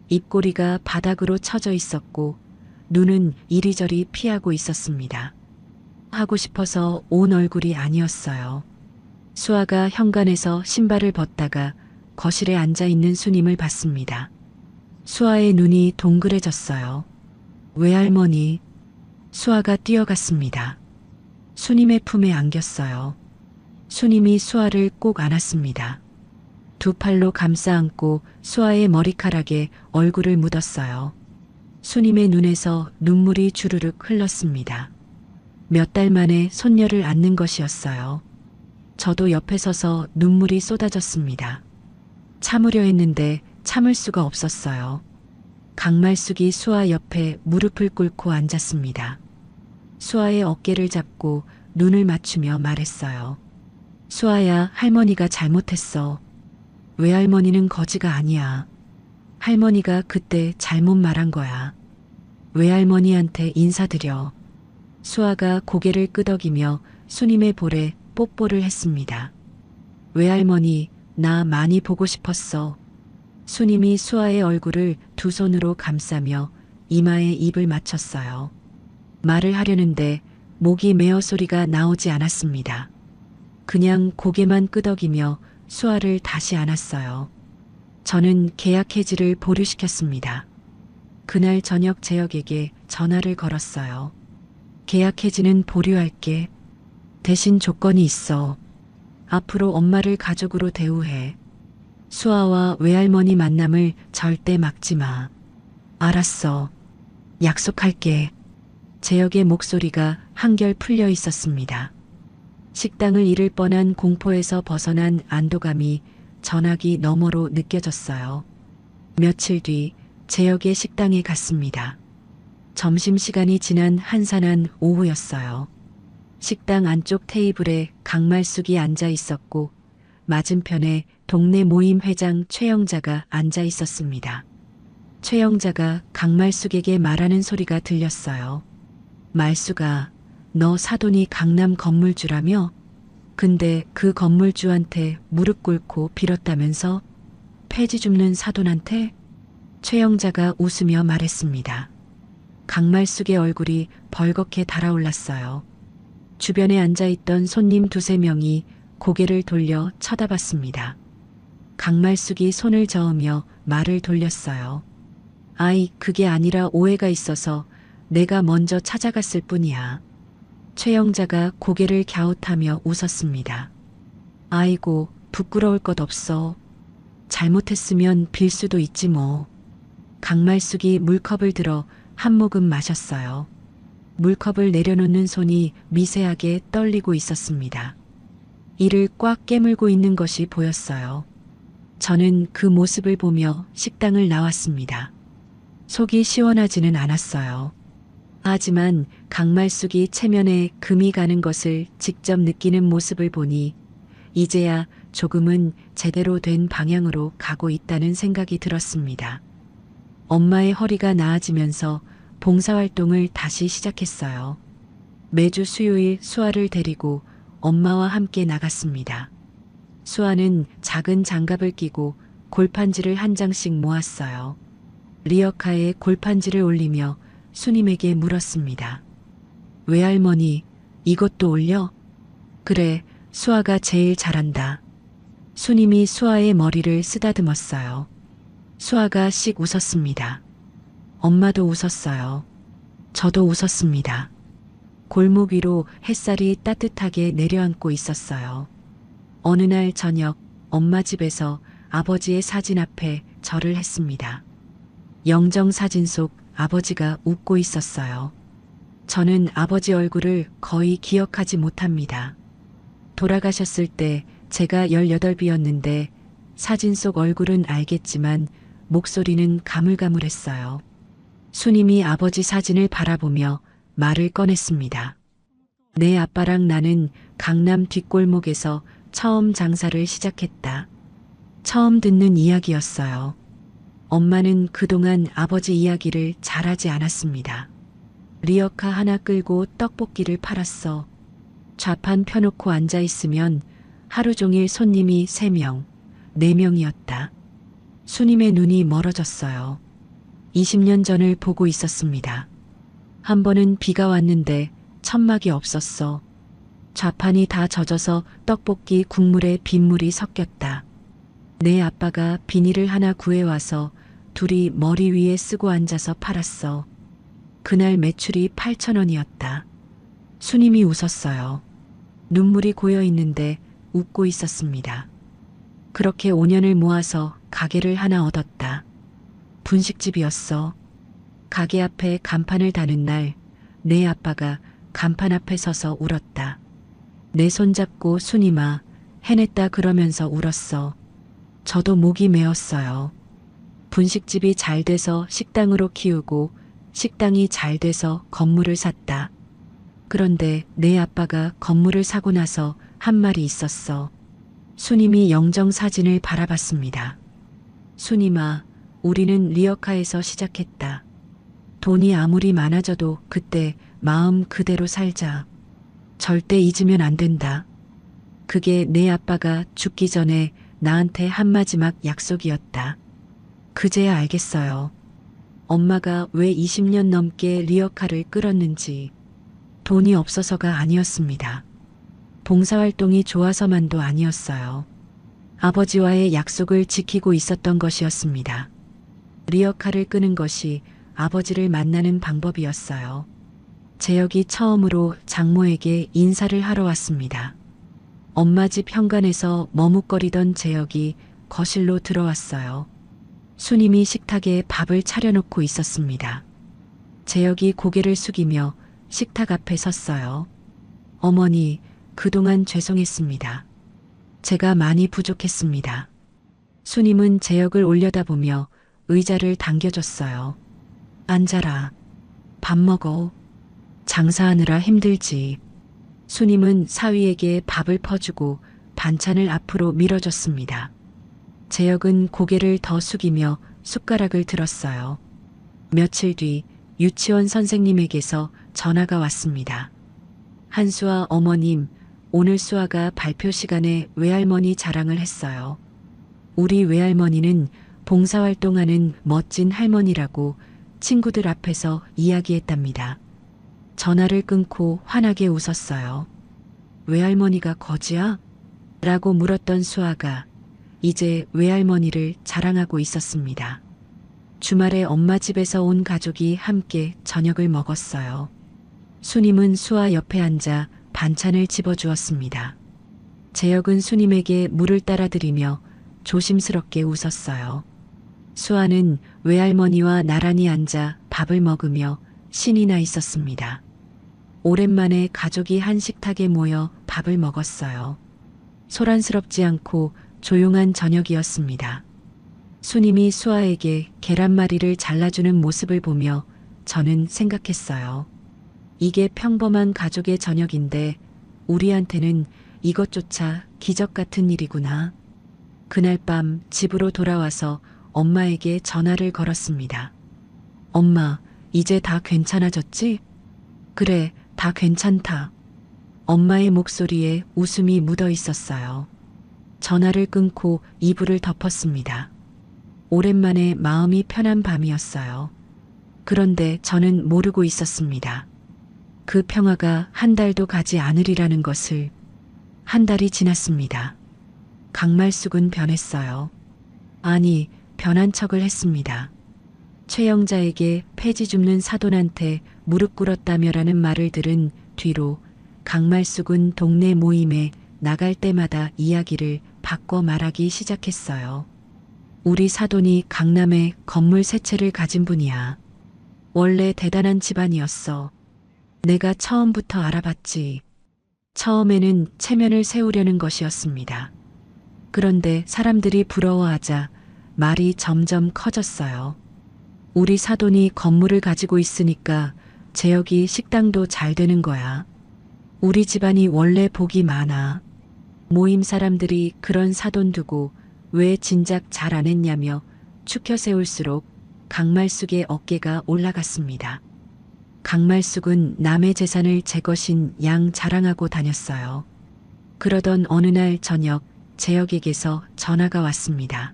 B: 입꼬리가 바닥으로 처져 있었고 눈은 이리저리 피하고 있었습니다. 하고 싶어서 온 얼굴이 아니었어요. 수아가 현관에서 신발을 벗다가 거실에 앉아 있는 수님을 봤습니다. 수아의 눈이 동그래졌어요. 외할머니. 수아가 뛰어갔습니다. 수님의 품에 안겼어요. 수님이 수아를 꼭 안았습니다. 두 팔로 감싸 안고 수아의 머리카락에 얼굴을 묻었어요. 수님의 눈에서 눈물이 주르륵 흘렀습니다. 몇 달 만에 손녀를 안는 것이었어요. 저도 옆에 서서 눈물이 쏟아졌습니다. 참으려 했는데 참을 수가 없었어요. 강말숙이 수아 옆에 무릎을 꿇고 앉았습니다. 수아의 어깨를 잡고 눈을 맞추며 말했어요. 수아야, 할머니가 잘못했어. 외할머니는 거지가 아니야. 할머니가 그때 잘못 말한 거야. 외할머니한테 인사드려. 수아가 고개를 끄덕이며 수님의 볼에 뽀뽀를 했습니다. 외할머니, 나 많이 보고 싶었어. 수님이 수아의 얼굴을 두 손으로 감싸며 이마에 입을 맞췄어요. 말을 하려는데 목이 메어 소리가 나오지 않았습니다. 그냥 고개만 끄덕이며 수아를 다시 안았어요. 저는 계약 해지를 보류시켰습니다. 그날 저녁 재혁에게 전화를 걸었어요. 계약 해지는 보류할게. 대신 조건이 있어. 앞으로 엄마를 가족으로 대우해. 수아와 외할머니 만남을 절대 막지 마. 알았어. 약속할게. 재혁의 목소리가 한결 풀려 있었습니다. 식당을 잃을 뻔한 공포에서 벗어난 안도감이 전화기 너머로 느껴졌어요. 며칠 뒤 재혁의 식당에 갔습니다. 점심시간이 지난 한산한 오후였어요. 식당 안쪽 테이블에 강말숙이 앉아 있었고 맞은편에 동네 모임 회장 최영자가 앉아 있었습니다. 최영자가 강말숙에게 말하는 소리가 들렸어요. 말숙아, 너 사돈이 강남 건물주라며? 근데 그 건물주한테 무릎 꿇고 빌었다면서? 폐지 줍는 사돈한테? 최영자가 웃으며 말했습니다. 강말숙의 얼굴이 벌겋게 달아올랐어요. 주변에 앉아있던 손님 두세 명이 고개를 돌려 쳐다봤습니다. 강말숙이 손을 저으며 말을 돌렸어요. 아이, 그게 아니라 오해가 있어서 내가 먼저 찾아갔을 뿐이야. 최영자가 고개를 갸웃하며 웃었습니다. 아이고, 부끄러울 것 없어. 잘못했으면 빌 수도 있지 뭐. 강말숙이 물컵을 들어 한 모금 마셨어요. 물컵을 내려놓는 손이 미세하게 떨리고 있었습니다. 이를 꽉 깨물고 있는 것이 보였어요. 저는 그 모습을 보며 식당을 나왔습니다. 속이 시원하지는 않았어요. 하지만 강말숙이 체면에 금이 가는 것을 직접 느끼는 모습을 보니 이제야 조금은 제대로 된 방향으로 가고 있다는 생각이 들었습니다. 엄마의 허리가 나아지면서 봉사활동을 다시 시작했어요. 매주 수요일 수아를 데리고 엄마와 함께 나갔습니다. 수아는 작은 장갑을 끼고 골판지를 한 장씩 모았어요. 리어카에 골판지를 올리며 수님에게 물었습니다. 외할머니, 이것도 올려? 그래, 수아가 제일 잘한다. 수님이 수아의 머리를 쓰다듬었어요. 수아가 씩 웃었습니다. 엄마도 웃었어요. 저도 웃었습니다. 골목 위로 햇살이 따뜻하게 내려앉고 있었어요. 어느 날 저녁 엄마 집에서 아버지의 사진 앞에 절을 했습니다. 영정 사진 속 아버지가 웃고 있었어요. 저는 아버지 얼굴을 거의 기억하지 못합니다. 돌아가셨을 때 제가 18이었는데 사진 속 얼굴은 알겠지만 목소리는 가물가물했어요. 수님이 아버지 사진을 바라보며 말을 꺼냈습니다. 내 아빠랑 나는 강남 뒷골목에서 처음 장사를 시작했다. 처음 듣는 이야기였어요. 엄마는 그동안 아버지 이야기를 잘하지 않았습니다. 리어카 하나 끌고 떡볶이를 팔았어. 좌판 펴놓고 앉아있으면 하루 종일 손님이 3명, 4명이었다. 수님의 눈이 멀어졌어요. 20년 전을 보고 있었습니다. 한 번은 비가 왔는데 천막이 없었어. 좌판이 다 젖어서 떡볶이 국물에 빗물이 섞였다. 내 아빠가 비닐을 하나 구해와서 둘이 머리 위에 쓰고 앉아서 팔았어. 그날 매출이 8,000원이었다. 수님이 웃었어요. 눈물이 고여 있는데 웃고 있었습니다. 그렇게 5년을 모아서 가게를 하나 얻었다. 분식집이었어. 가게 앞에 간판을 다는 날 내 아빠가 간판 앞에 서서 울었다. 내 손 잡고 수님아 해냈다 그러면서 울었어. 저도 목이 메었어요. 분식집이 잘 돼서 식당으로 키우고 식당이 잘 돼서 건물을 샀다. 그런데 내 아빠가 건물을 사고 나서 한 말이 있었어. 수님이 영정 사진을 바라봤습니다. 수님아, 우리는 리어카에서 시작했다. 돈이 아무리 많아져도 그때 마음 그대로 살자. 절대 잊으면 안 된다. 그게 내 아빠가 죽기 전에 나한테 한 마지막 약속이었다. 그제야 알겠어요. 엄마가 왜 20년 넘게 리어카를 끌었는지. 돈이 없어서가 아니었습니다. 봉사활동이 좋아서만도 아니었어요. 아버지와의 약속을 지키고 있었던 것이었습니다. 리어카를 끄는 것이 아버지를 만나는 방법이었어요. 재혁이 처음으로 장모에게 인사를 하러 왔습니다. 엄마 집 현관에서 머뭇거리던 재혁이 거실로 들어왔어요. 수님이 식탁에 밥을 차려놓고 있었습니다. 재혁이 고개를 숙이며 식탁 앞에 섰어요. 어머니, 그동안 죄송했습니다. 제가 많이 부족했습니다. 수님은 재혁을 올려다보며 의자를 당겨줬어요. 앉아라. 밥 먹어. 장사하느라 힘들지. 수님은 사위에게 밥을 퍼주고 반찬을 앞으로 밀어줬습니다. 재혁은 고개를 더 숙이며 숟가락을 들었어요. 며칠 뒤 유치원 선생님에게서 전화가 왔습니다. 한수아 어머님, 오늘 수아가 발표 시간에 외할머니 자랑을 했어요. 우리 외할머니는 봉사활동하는 멋진 할머니라고 친구들 앞에서 이야기했답니다. 전화를 끊고 환하게 웃었어요. 외할머니가 거지야? 라고 물었던 수아가 이제 외할머니를 자랑하고 있었습니다. 주말에 엄마 집에서 온 가족이 함께 저녁을 먹었어요. 수님은 수아 옆에 앉아 반찬을 집어주었습니다. 재혁은 수님에게 물을 따라드리며 조심스럽게 웃었어요. 수아는 외할머니와 나란히 앉아 밥을 먹으며 신이 나 있었습니다. 오랜만에 가족이 한 식탁에 모여 밥을 먹었어요. 소란스럽지 않고 조용한 저녁이었습니다. 수님이 수아에게 계란말이를 잘라주는 모습을 보며 저는 생각했어요. 이게 평범한 가족의 저녁인데 우리한테는 이것조차 기적 같은 일이구나. 그날 밤 집으로 돌아와서 엄마에게 전화를 걸었습니다. 엄마, 이제 다 괜찮아졌지? 그래, 다 괜찮다. 엄마의 목소리에 웃음이 묻어 있었어요. 전화를 끊고 이불을 덮었습니다. 오랜만에 마음이 편한 밤이었어요. 그런데 저는 모르고 있었습니다. 그 평화가 한 달도 가지 않으리라는 것을. 한 달이 지났습니다. 강말숙은 변했어요. 아니, 변한 척을 했습니다. 최영자에게 폐지 줍는 사돈한테 무릎 꿇었다며라는 말을 들은 뒤로 강말숙은 동네 모임에 나갈 때마다 이야기를 바꿔 말하기 시작했어요. 우리 사돈이 강남에 건물 세 채를 가진 분이야. 원래 대단한 집안이었어. 내가 처음부터 알아봤지. 처음에는 체면을 세우려는 것이었습니다. 그런데 사람들이 부러워하자 말이 점점 커졌어요. 우리 사돈이 건물을 가지고 있으니까 재혁이 식당도 잘 되는 거야. 우리 집안이 원래 복이 많아. 모임 사람들이 그런 사돈 두고 왜 진작 잘 안 했냐며 추켜 세울수록 강말숙의 어깨가 올라갔습니다. 강말숙은 남의 재산을 제 것인 양 자랑하고 다녔어요. 그러던 어느 날 저녁 재혁에게서 전화가 왔습니다.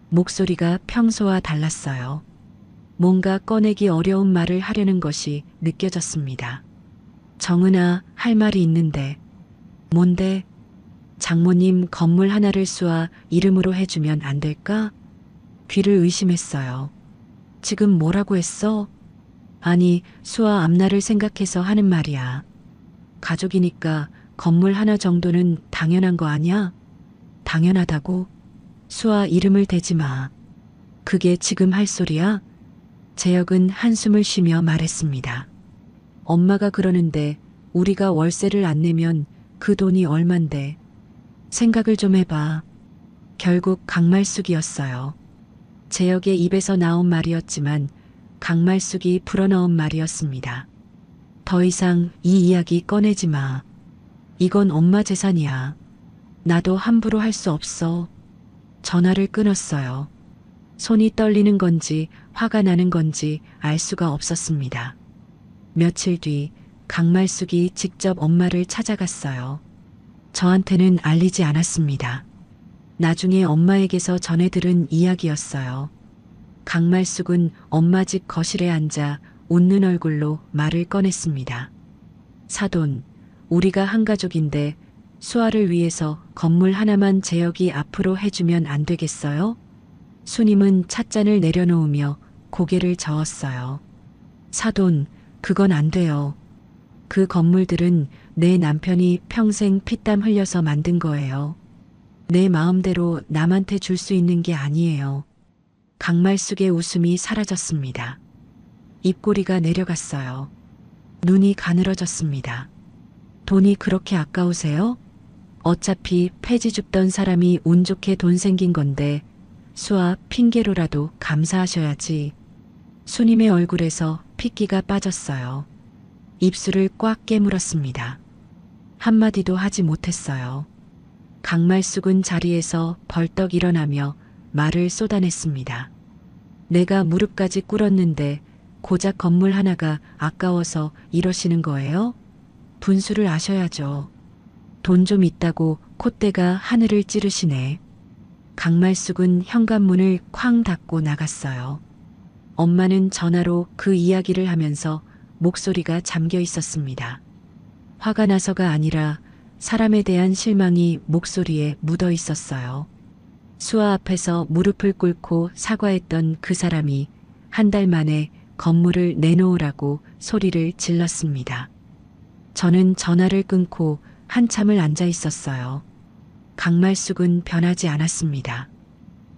B: 목소리가 평소와 달랐어요. 뭔가 꺼내기 어려운 말을 하려는 것이 느껴졌습니다. 정은아, 할 말이 있는데. 뭔데? 장모님 건물 하나를 수아 이름으로 해주면 안 될까? 귀를 의심했어요. 지금 뭐라고 했어? 아니, 수아 앞날을 생각해서 하는 말이야. 가족이니까 건물 하나 정도는 당연한 거 아니야? 당연하다고? 수아 이름을 대지 마. 그게 지금 할 소리야? 재혁은 한숨을 쉬며 말했습니다. 엄마가 그러는데 우리가 월세를 안 내면 그 돈이 얼만데. 생각을 좀 해봐. 결국 강말숙이었어요. 재혁의 입에서 나온 말이었지만 강말숙이 불어넣은 말이었습니다. 더 이상 이 이야기 꺼내지 마. 이건 엄마 재산이야. 나도 함부로 할 수 없어. 전화를 끊었어요. 손이 떨리는 건지 화가 나는 건지 알 수가 없었습니다. 며칠 뒤 강말숙이 직접 엄마를 찾아갔어요. 저한테는 알리지 않았습니다. 나중에 엄마에게서 전해 들은 이야기였어요. 강말숙은 엄마 집 거실에 앉아 웃는 얼굴로 말을 꺼냈습니다. 사돈, 우리가 한 가족인데 수아를 위해서 건물 하나만 재혁이 앞으로 해주면 안 되겠어요? 수님은 찻잔을 내려놓으며 고개를 저었어요. 사돈, 그건 안 돼요. 그 건물들은 내 남편이 평생 피땀 흘려서 만든 거예요. 내 마음대로 남한테 줄 수 있는 게 아니에요. 강말숙의 웃음이 사라졌습니다. 입꼬리가 내려갔어요. 눈이 가늘어졌습니다. 돈이 그렇게 아까우세요? 어차피 폐지 줍던 사람이 운 좋게 돈 생긴 건데 수아 핑계로라도 감사하셔야지. 수님의 얼굴에서 핏기가 빠졌어요. 입술을 꽉 깨물었습니다. 한마디도 하지 못했어요. 강말숙은 자리에서 벌떡 일어나며 말을 쏟아냈습니다. 내가 무릎까지 꿇었는데 고작 건물 하나가 아까워서 이러시는 거예요? 분수를 아셔야죠. 돈 좀 있다고 콧대가 하늘을 찌르시네. 강말숙은 현관문을 쾅 닫고 나갔어요. 엄마는 전화로 그 이야기를 하면서 목소리가 잠겨 있었습니다. 화가 나서가 아니라 사람에 대한 실망이 목소리에 묻어 있었어요. 수아 앞에서 무릎을 꿇고 사과했던 그 사람이 한 달 만에 건물을 내놓으라고 소리를 질렀습니다. 저는 전화를 끊고 한참을 앉아 있었어요. 강말숙은 변하지 않았습니다.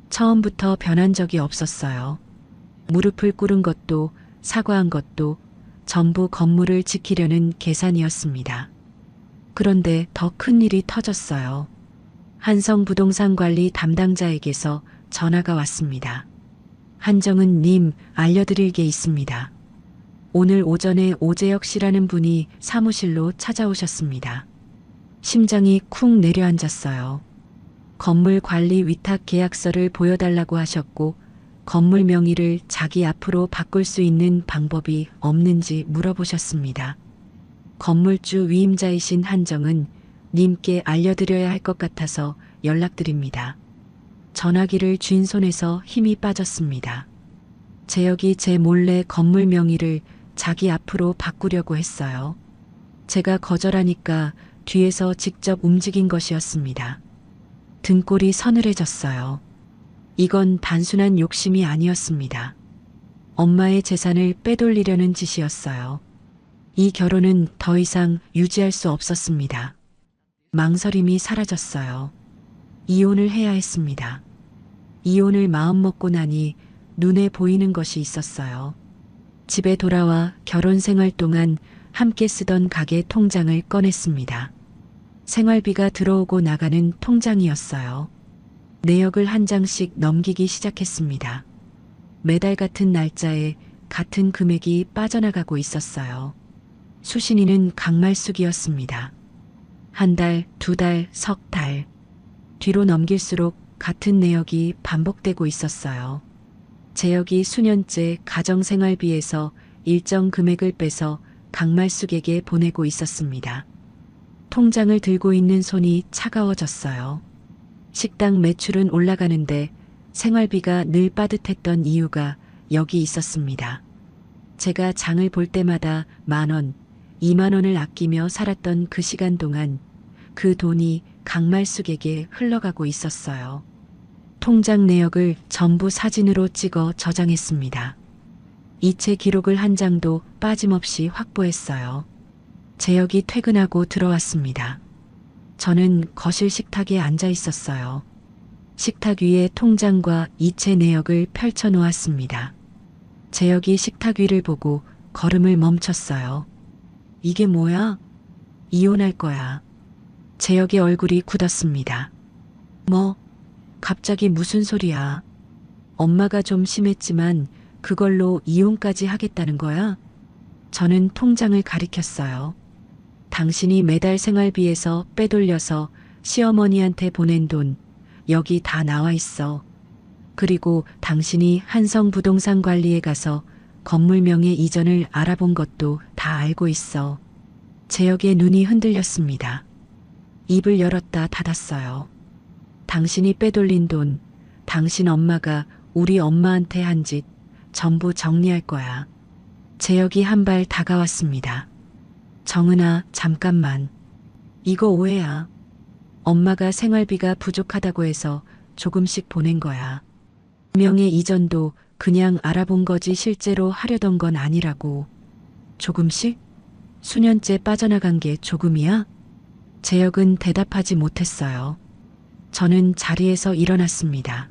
B: 처음부터 변한 적이 없었어요. 무릎을 꿇은 것도 사과한 것도 전부 건물을 지키려는 계산이었습니다. 그런데 더 큰 일이 터졌어요. 한성부동산 관리 담당자에게서 전화가 왔습니다. 한정은 님, 알려드릴 게 있습니다. 오늘 오전에 오재혁 씨라는 분이 사무실로 찾아오셨습니다. 심장이 쿵 내려앉았어요. 건물 관리 위탁 계약서를 보여달라고 하셨고 건물 명의를 자기 앞으로 바꿀 수 있는 방법이 없는지 물어보셨습니다. 건물주 위임자이신 한정은 님께 알려드려야 할 것 같아서 연락드립니다. 전화기를 쥔 손에서 힘이 빠졌습니다. 재혁이 제 몰래 건물 명의를 자기 앞으로 바꾸려고 했어요. 제가 거절하니까 뒤에서 직접 움직인 것이었습니다. 등골이 서늘해졌어요. 이건 단순한 욕심이 아니었습니다. 엄마의 재산을 빼돌리려는 짓이었어요. 이 결혼은 더 이상 유지할 수 없었습니다. 망설임이 사라졌어요. 이혼을 해야 했습니다. 이혼을 마음먹고 나니 눈에 보이는 것이 있었어요. 집에 돌아와 결혼 생활 동안 함께 쓰던 가게 통장을 꺼냈습니다. 생활비가 들어오고 나가는 통장이었어요. 내역을 한 장씩 넘기기 시작했습니다. 매달 같은 날짜에 같은 금액이 빠져나가고 있었어요. 수신이는 강말숙이었습니다. 한 달, 두 달, 석 달. 뒤로 넘길수록 같은 내역이 반복되고 있었어요. 재혁이 수년째 가정생활비에서 일정 금액을 빼서 강말숙에게 보내고 있었습니다. 통장을 들고 있는 손이 차가워졌어요. 식당 매출은 올라가는데 생활비가 늘 빠듯했던 이유가 여기 있었습니다. 제가 장을 볼 때마다 10,000원, 20,000원을 아끼며 살았던 그 시간 동안 그 돈이 강말숙에게 흘러가고 있었어요. 통장 내역을 전부 사진으로 찍어 저장했습니다. 이체 기록을 한 장도 빠짐없이 확보했어요. 재혁이 퇴근하고 들어왔습니다. 저는 거실 식탁에 앉아 있었어요. 식탁 위에 통장과 이체 내역을 펼쳐 놓았습니다. 재혁이 식탁 위를 보고 걸음을 멈췄어요. 이게 뭐야? 이혼할 거야. 재혁의 얼굴이 굳었습니다. 뭐? 갑자기 무슨 소리야? 엄마가 좀 심했지만 그걸로 이혼까지 하겠다는 거야? 저는 통장을 가리켰어요. 당신이 매달 생활비에서 빼돌려서 시어머니한테 보낸 돈, 여기 다 나와 있어. 그리고 당신이 한성부동산관리에 가서 건물명의 이전을 알아본 것도 다 알고 있어. 재혁의 눈이 흔들렸습니다. 입을 열었다 닫았어요. 당신이 빼돌린 돈, 당신 엄마가 우리 엄마한테 한 짓 전부 정리할 거야. 재혁이 한 발 다가왔습니다. 정은아, 잠깐만. 이거 오해야. 엄마가 생활비가 부족하다고 해서 조금씩 보낸 거야. 명의 이전도 그냥 알아본 거지 실제로 하려던 건 아니라고. 조금씩? 수년째 빠져나간 게 조금이야? 재혁은 대답하지 못했어요. 저는 자리에서 일어났습니다.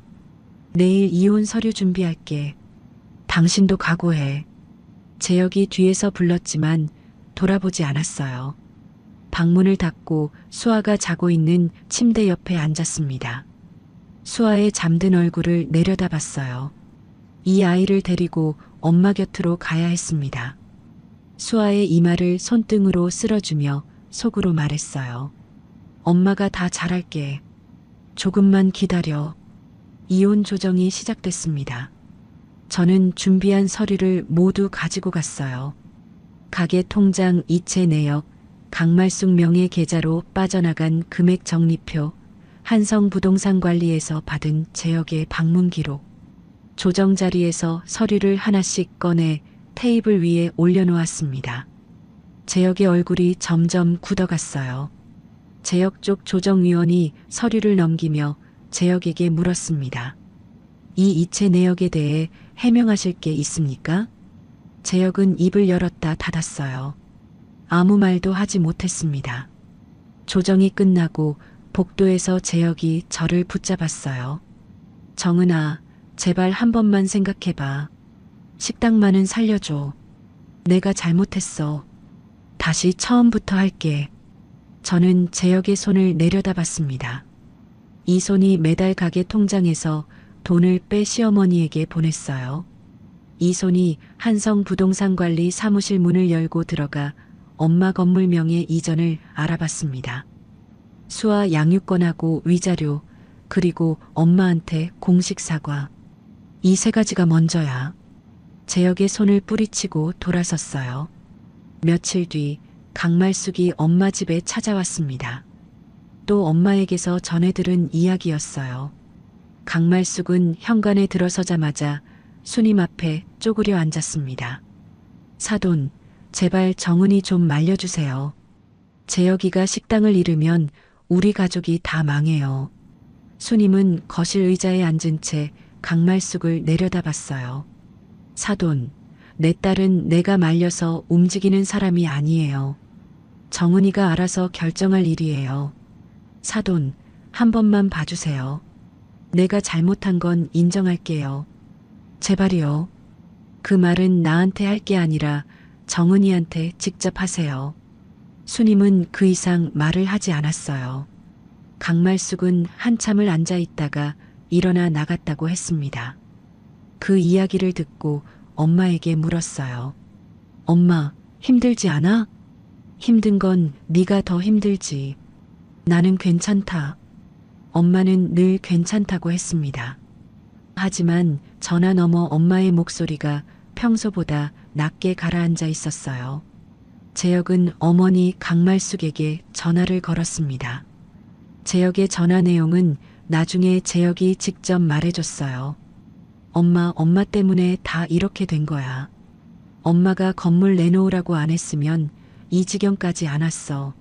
B: 내일 이혼 서류 준비할게. 당신도 각오해. 재혁이 뒤에서 불렀지만 돌아보지 않았어요. 방문을 닫고 수아가 자고 있는 침대 옆에 앉았습니다. 수아의 잠든 얼굴을 내려다봤어요. 이 아이를 데리고 엄마 곁으로 가야 했습니다. 수아의 이마를 손등으로 쓸어주며 속으로 말했어요. 엄마가 다 잘할게. 조금만 기다려. 이혼 조정이 시작됐습니다. 저는 준비한 서류를 모두 가지고 갔어요. 가게 통장 이체 내역, 강말숙 명의 계좌로 빠져나간 금액 정리표, 한성부동산관리에서 받은 재혁의 방문 기록. 조정 자리에서 서류를 하나씩 꺼내 테이블 위에 올려놓았습니다. 재혁의 얼굴이 점점 굳어갔어요. 재혁 쪽 조정위원이 서류를 넘기며 재혁에게 물었습니다. 이 이체 내역에 대해 해명하실 게 있습니까? 재혁은 입을 열었다 닫았어요. 아무 말도 하지 못했습니다. 조정이 끝나고 복도에서 재혁이 저를 붙잡았어요. 정은아, 제발 한 번만 생각해봐. 식당만은 살려줘. 내가 잘못했어. 다시 처음부터 할게. 저는 재혁의 손을 내려다봤습니다. 이 손이 매달 가게 통장에서 돈을 빼 시어머니에게 보냈어요. 이 손이 한성부동산관리 사무실 문을 열고 들어가 엄마 건물명의 이전을 알아봤습니다. 수아 양육권하고 위자료, 그리고 엄마한테 공식 사과. 이 세 가지가 먼저야. 재혁의 손을 뿌리치고 돌아섰어요. 며칠 뒤 강말숙이 엄마 집에 찾아왔습니다. 또 엄마에게서 전해 들은 이야기였어요. 강말숙은 현관에 들어서자마자 수님 앞에 쪼그려 앉았습니다. 사돈, 제발 정은이 좀 말려주세요. 재혁이가 식당을 잃으면 우리 가족이 다 망해요. 수님은 거실 의자에 앉은 채 강말숙을 내려다봤어요. 사돈, 내 딸은 내가 말려서 움직이는 사람이 아니에요. 정은이가 알아서 결정할 일이에요. 사돈, 한 번만 봐주세요. 내가 잘못한 건 인정할게요. 제발이요. 그 말은 나한테 할 게 아니라 정은이한테 직접 하세요. 수님은 그 이상 말을 하지 않았어요. 강말숙은 한참을 앉아 있다가 일어나 나갔다고 했습니다. 그 이야기를 듣고 엄마에게 물었어요. 엄마, 힘들지 않아? 힘든 건 네가 더 힘들지. 나는 괜찮다. 엄마는 늘 괜찮다고 했습니다. 하지만 전화 너머 엄마의 목소리가 평소보다 낮게 가라앉아 있었어요. 재혁은 어머니 강말숙에게 전화를 걸었습니다. 재혁의 전화 내용은 나중에 재혁이 직접 말해줬어요. 엄마 때문에 다 이렇게 된 거야. 엄마가 건물 내놓으라고 안 했으면 이 지경까지 안 왔어.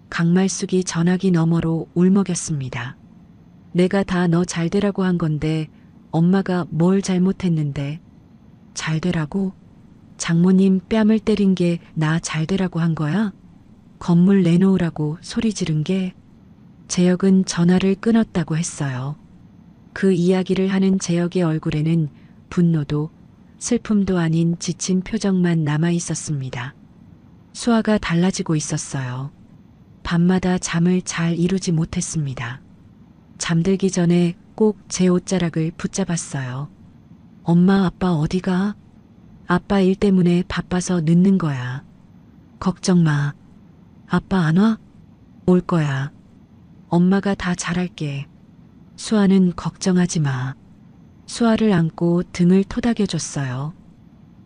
B: 강말숙이 전화기 너머로 울먹였습니다. 내가 다 너 잘되라고 한 건데 엄마가 뭘 잘못했는데. 잘되라고? 장모님 뺨을 때린 게 나 잘되라고 한 거야? 건물 내놓으라고 소리 지른 게? 재혁은 전화를 끊었다고 했어요. 그 이야기를 하는 재혁의 얼굴에는 분노도 슬픔도 아닌 지친 표정만 남아 있었습니다. 수아가 달라지고 있었어요. 밤마다 잠을 잘 이루지 못했습니다. 잠들기 전에 꼭 제 옷자락을 붙잡았어요. 엄마, 아빠 어디가? 아빠 일 때문에 바빠서 늦는 거야. 걱정 마. 아빠 안 와? 올 거야. 엄마가 다 잘할게. 수아는 걱정하지 마. 수아를 안고 등을 토닥여줬어요.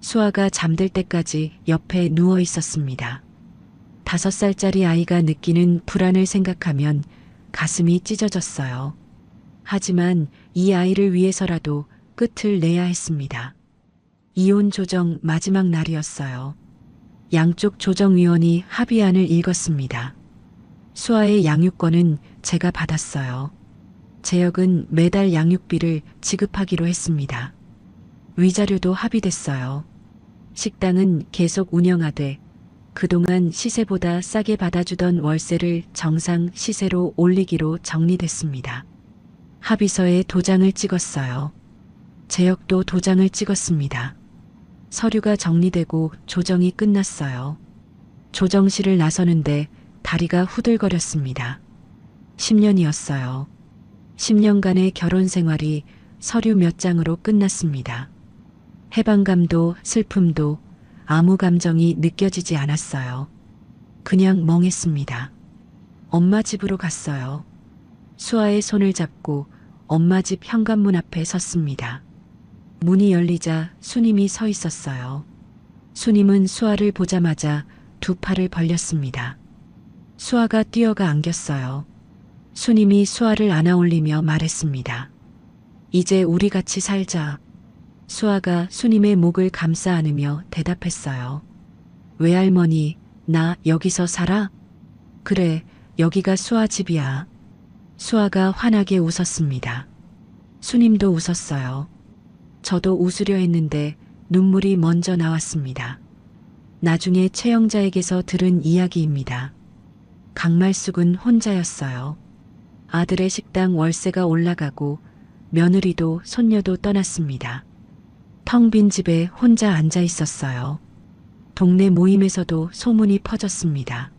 B: 수아가 잠들 때까지 옆에 누워 있었습니다. 5살짜리 아이가 느끼는 불안을 생각하면 가슴이 찢어졌어요. 하지만 이 아이를 위해서라도 끝을 내야 했습니다. 이혼 조정 마지막 날이었어요. 양쪽 조정위원이 합의안을 읽었습니다. 수아의 양육권은 제가 받았어요. 재혁은 매달 양육비를 지급하기로 했습니다. 위자료도 합의됐어요. 식당은 계속 운영하되 그동안 시세보다 싸게 받아주던 월세를 정상 시세로 올리기로 정리됐습니다. 합의서에 도장을 찍었어요. 재혁도 도장을 찍었습니다. 서류가 정리되고 조정이 끝났어요. 조정실을 나서는데 다리가 후들거렸습니다. 10년이었어요. 10년간의 결혼 생활이 서류 몇 장으로 끝났습니다. 해방감도 슬픔도 아무 감정이 느껴지지 않았어요. 그냥 멍했습니다. 엄마 집으로 갔어요. 수아의 손을 잡고 엄마 집 현관문 앞에 섰습니다. 문이 열리자 수님이 서 있었어요. 수님은 수아를 보자마자 두 팔을 벌렸습니다. 수아가 뛰어가 안겼어요. 수님이 수아를 안아 올리며 말했습니다. 이제 우리 같이 살자. 수아가 수님의 목을 감싸 안으며 대답했어요. 외할머니, 나 여기서 살아? 그래, 여기가 수아 집이야. 수아가 환하게 웃었습니다. 수님도 웃었어요. 저도 웃으려 했는데 눈물이 먼저 나왔습니다. 나중에 최영자에게서 들은 이야기입니다. 강말숙은 혼자였어요. 아들의 식당 월세가 올라가고 며느리도 손녀도 떠났습니다. 텅 빈 집에 혼자 앉아 있었어요. 동네 모임에서도 소문이 퍼졌습니다.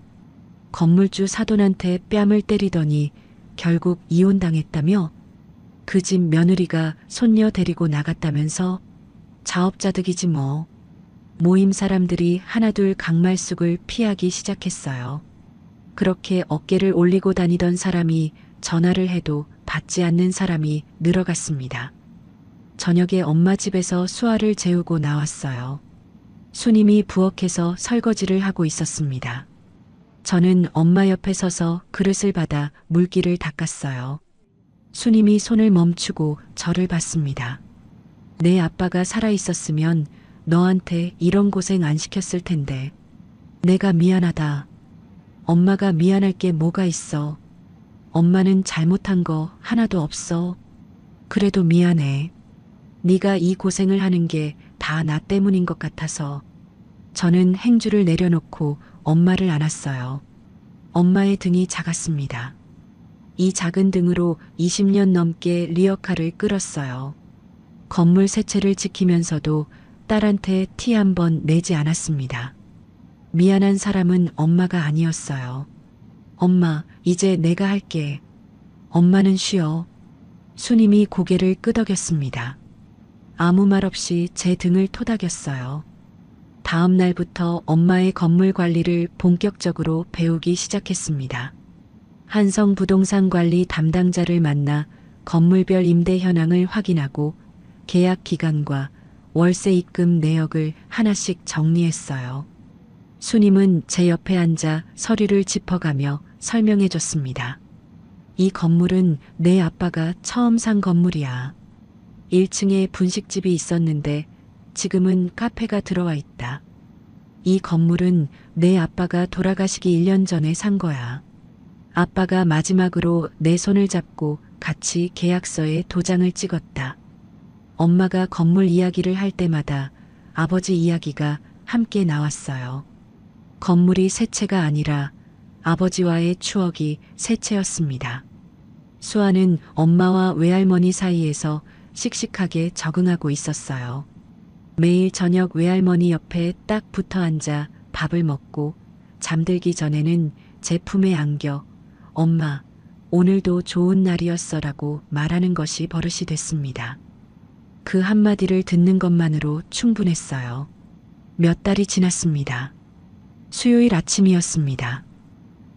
B: 건물주 사돈한테 뺨을 때리더니 결국 이혼당했다며? 그 집 며느리가 손녀 데리고 나갔다면서? 자업자득이지 뭐. 모임 사람들이 하나둘 강말숙을 피하기 시작했어요. 그렇게 어깨를 올리고 다니던 사람이 전화를 해도 받지 않는 사람이 늘어갔습니다. 저녁에 엄마 집에서 수아를 재우고 나왔어요. 수님이 부엌에서 설거지를 하고 있었습니다. 저는 엄마 옆에 서서 그릇을 받아 물기를 닦았어요. 수님이 손을 멈추고 저를 봤습니다. 내 아빠가 살아있었으면 너한테 이런 고생 안 시켰을 텐데. 내가 미안하다. 엄마가 미안할 게 뭐가 있어. 엄마는 잘못한 거 하나도 없어. 그래도 미안해. 네가 이 고생을 하는 게 다 나 때문인 것 같아서. 저는 행주를 내려놓고 엄마를 안았어요. 엄마의 등이 작았습니다. 이 작은 등으로 20년 넘게 리어카를 끌었어요. 건물 세 채를 지키면서도 딸한테 티 한 번 내지 않았습니다. 미안한 사람은 엄마가 아니었어요. 엄마, 이제 내가 할게. 엄마는 쉬어. 수님이 고개를 끄덕였습니다. 아무 말 없이 제 등을 토닥였어요. 다음 날부터 엄마의 건물 관리를 본격적으로 배우기 시작했습니다. 한성 부동산 관리 담당자를 만나 건물별 임대 현황을 확인하고 계약 기간과 월세 입금 내역을 하나씩 정리했어요. 수님은 제 옆에 앉아 서류를 짚어가며 설명해 줬습니다. 이 건물은 내 아빠가 처음 산 건물이야. 1층에 분식집이 있었는데 지금은 카페가 들어와 있다. 이 건물은 내 아빠가 돌아가시기 1년 전에 산 거야. 아빠가 마지막으로 내 손을 잡고 같이 계약서에 도장을 찍었다. 엄마가 건물 이야기를 할 때마다 아버지 이야기가 함께 나왔어요. 건물이 새 채가 아니라 아버지와의 추억이 새 채였습니다. 수아는 엄마와 외할머니 사이에서 씩씩하게 적응하고 있었어요. 매일 저녁 외할머니 옆에 딱 붙어 앉아 밥을 먹고 잠들기 전에는 제 품에 안겨 엄마, 오늘도 좋은 날이었어라고 말하는 것이 버릇이 됐습니다. 그 한마디를 듣는 것만으로 충분했어요. 몇 달이 지났습니다. 수요일 아침이었습니다.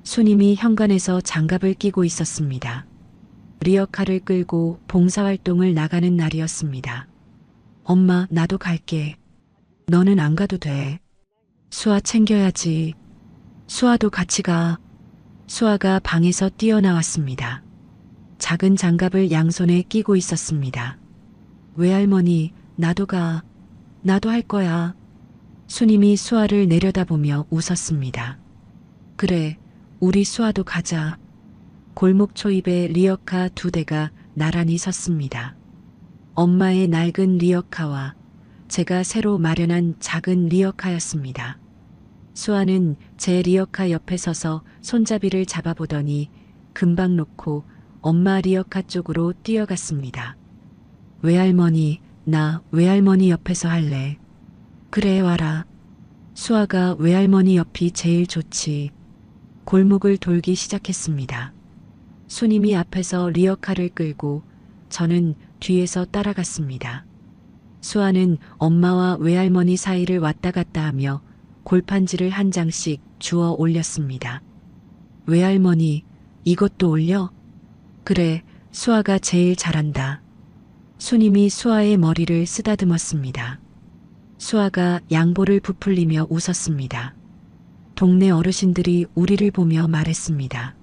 B: 수님이 현관에서 장갑을 끼고 있었습니다. 리어카를 끌고 봉사활동을 나가는 날이었습니다. 엄마, 나도 갈게. 너는 안 가도 돼. 수아 챙겨야지. 수아도 같이 가. 수아가 방에서 뛰어나왔습니다. 작은 장갑을 양손에 끼고 있었습니다. 외할머니, 나도 가. 나도 할 거야. 수님이 수아를 내려다보며 웃었습니다. 그래, 우리 수아도 가자. 골목 초입에 리어카 2대가 나란히 섰습니다. 엄마의 낡은 리어카와 제가 새로 마련한 작은 리어카였습니다. 수아는 제 리어카 옆에 서서 손잡이를 잡아보더니 금방 놓고 엄마 리어카 쪽으로 뛰어갔습니다. 외할머니, 나 외할머니 옆에서 할래. 그래, 와라. 수아가 외할머니 옆이 제일 좋지. 골목을 돌기 시작했습니다. 수님이 앞에서 리어카를 끌고 저는 뒤에서 따라갔습니다. 수아는 엄마와 외할머니 사이를 왔다 갔다 하며 골판지를 한 장씩 주워 올렸습니다. 외할머니, 이것도 올려? 그래, 수아가 제일 잘한다. 수님이 수아의 머리를 쓰다듬었습니다. 수아가 양볼을 부풀리며 웃었습니다. 동네 어르신들이 우리를 보며 말했습니다.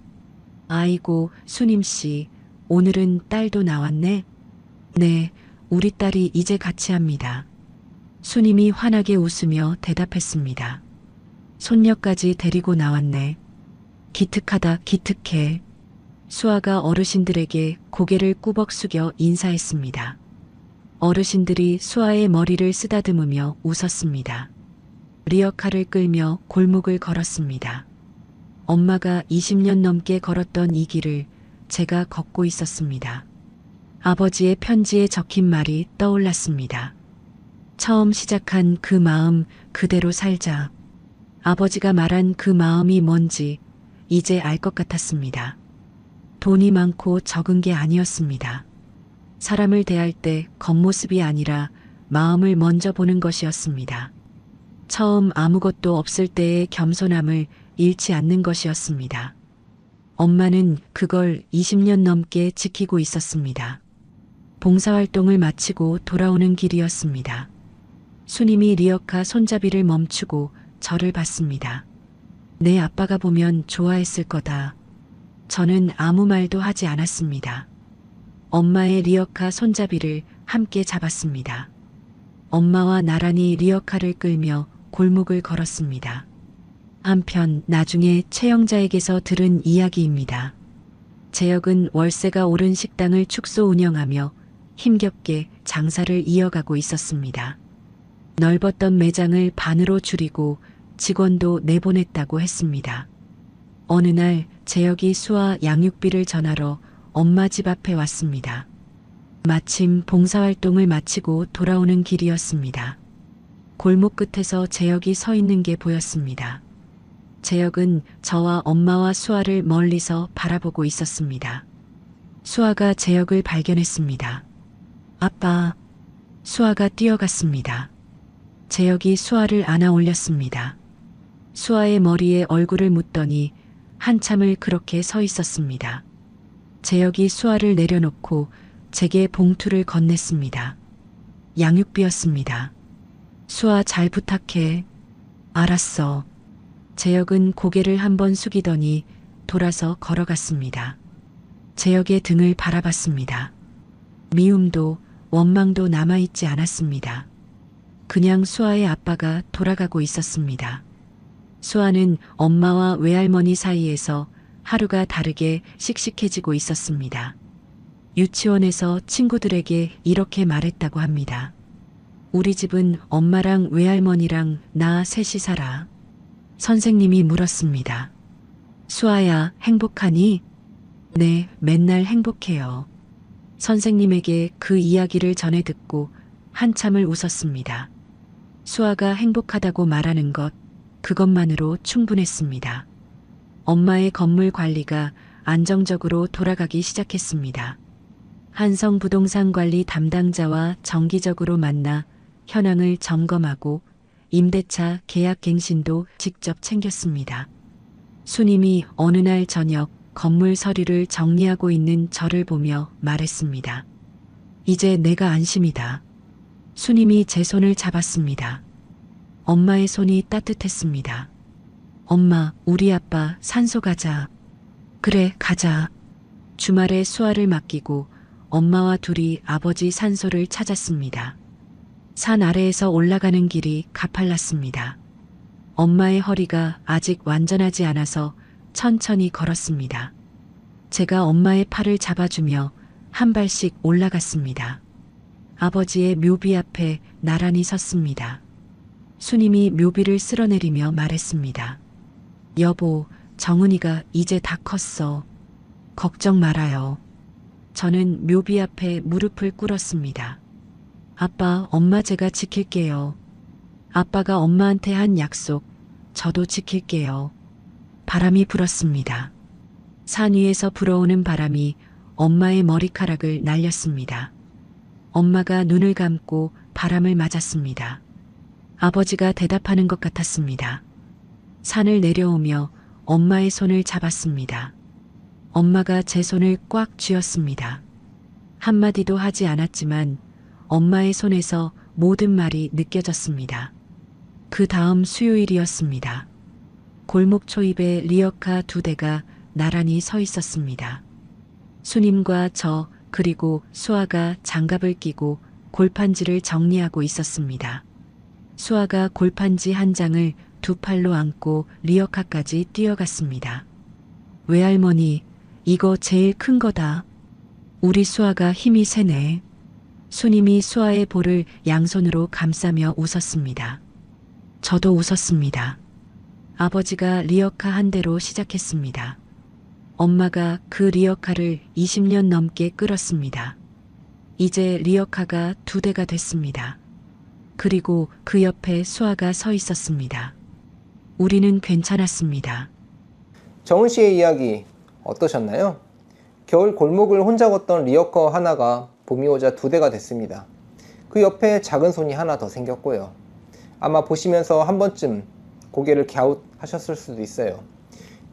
B: 아이고, 수님씨, 오늘은 딸도 나왔네? 네, 우리 딸이 이제 같이 합니다. 수님이 환하게 웃으며 대답했습니다. 손녀까지 데리고 나왔네. 기특하다, 기특해. 수아가 어르신들에게 고개를 꾸벅 숙여 인사했습니다. 어르신들이 수아의 머리를 쓰다듬으며 웃었습니다. 리어카를 끌며 골목을 걸었습니다. 엄마가 20년 넘게 걸었던 이 길을 제가 걷고 있었습니다. 아버지의 편지에 적힌 말이 떠올랐습니다. 처음 시작한 그 마음 그대로 살자. 아버지가 말한 그 마음이 뭔지 이제 알 것 같았습니다. 돈이 많고 적은 게 아니었습니다. 사람을 대할 때 겉모습이 아니라 마음을 먼저 보는 것이었습니다. 처음 아무것도 없을 때의 겸손함을 잃지 않는 것이었습니다. 엄마는 그걸 20년 넘게 지키고 있었습니다. 봉사활동을 마치고 돌아오는 길이었습니다. 수님이 리어카 손잡이를 멈추고 저를 봤습니다. 내 아빠가 보면 좋아했을 거다. 저는 아무 말도 하지 않았습니다. 엄마의 리어카 손잡이를 함께 잡았습니다. 엄마와 나란히 리어카를 끌며 골목을 걸었습니다. 한편 나중에 최영자에게서 들은 이야기입니다. 재혁은 월세가 오른 식당을 축소 운영하며 힘겹게 장사를 이어가고 있었습니다. 넓었던 매장을 반으로 줄이고 직원도 내보냈다고 했습니다. 어느 날 재혁이 수아 양육비를 전하러 엄마 집 앞에 왔습니다. 마침 봉사활동을 마치고 돌아오는 길이었습니다. 골목 끝에서 재혁이 서 있는 게 보였습니다. 재혁은 저와 엄마와 수아를 멀리서 바라보고 있었습니다. 수아가 재혁을 발견했습니다. 아빠. 수아가 뛰어갔습니다. 재혁이 수아를 안아 올렸습니다. 수아의 머리에 얼굴을 묻더니 한참을 그렇게 서 있었습니다. 재혁이 수아를 내려놓고 제게 봉투를 건넸습니다. 양육비였습니다. 수아 잘 부탁해. 알았어. 재혁은 고개를 한번 숙이더니 돌아서 걸어갔습니다. 재혁의 등을 바라봤습니다. 미움도 원망도 남아있지 않았습니다. 그냥 수아의 아빠가 돌아가고 있었습니다. 수아는 엄마와 외할머니 사이에서 하루가 다르게 씩씩해지고 있었습니다. 유치원에서 친구들에게 이렇게 말했다고 합니다. 우리 집은 엄마랑 외할머니랑 나 셋이 살아. 선생님이 물었습니다. 수아야, 행복하니? 네, 맨날 행복해요. 선생님에게 그 이야기를 전해 듣고 한참을 웃었습니다. 수아가 행복하다고 말하는 것, 그것만으로 충분했습니다. 엄마의 건물 관리가 안정적으로 돌아가기 시작했습니다. 한성 부동산 관리 담당자와 정기적으로 만나 현황을 점검하고 임대차 계약 갱신도 직접 챙겼습니다. 수님이 어느 날 저녁 건물 서류를 정리하고 있는 저를 보며 말했습니다. 이제 내가 안심이다. 수님이 제 손을 잡았습니다. 엄마의 손이 따뜻했습니다. 엄마, 우리 아빠 산소 가자. 그래, 가자. 주말에 수아를 맡기고 엄마와 둘이 아버지 산소를 찾았습니다. 산 아래에서 올라가는 길이 가팔랐습니다. 엄마의 허리가 아직 완전하지 않아서 천천히 걸었습니다. 제가 엄마의 팔을 잡아주며 한 발씩 올라갔습니다. 아버지의 묘비 앞에 나란히 섰습니다. 수님이 묘비를 쓸어내리며 말했습니다. 여보, 정은이가 이제 다 컸어. 걱정 말아요. 저는 묘비 앞에 무릎을 꿇었습니다. 아빠, 엄마 제가 지킬게요. 아빠가 엄마한테 한 약속, 저도 지킬게요. 바람이 불었습니다. 산 위에서 불어오는 바람이 엄마의 머리카락을 날렸습니다. 엄마가 눈을 감고 바람을 맞았습니다. 아버지가 대답하는 것 같았습니다. 산을 내려오며 엄마의 손을 잡았습니다. 엄마가 제 손을 꽉 쥐었습니다. 한마디도 하지 않았지만 엄마의 손에서 모든 말이 느껴졌습니다. 그 다음 수요일이었습니다. 골목 초입에 리어카 2대가 나란히 서 있었습니다. 수님과 저 그리고 수아가 장갑을 끼고 골판지를 정리하고 있었습니다. 수아가 골판지 한 장을 두 팔로 안고 리어카까지 뛰어갔습니다. 외할머니, 이거 제일 큰 거다. 우리 수아가 힘이 세네. 수님이 수아의 볼을 양손으로 감싸며 웃었습니다. 저도 웃었습니다. 아버지가 리어카 한 대로 시작했습니다. 엄마가 그 리어카를 20년 넘게 끌었습니다. 이제 리어카가 2대가 됐습니다. 그리고 그 옆에 수아가 서 있었습니다. 우리는 괜찮았습니다.
C: 정은 씨의 이야기 어떠셨나요? 겨울 골목을 혼자 걷던 리어커 하나가 봄이 오자 2대가 됐습니다. 그 옆에 작은 손이 하나 더 생겼고요. 아마 보시면서 한 번쯤 고개를 갸웃하셨을 수도 있어요.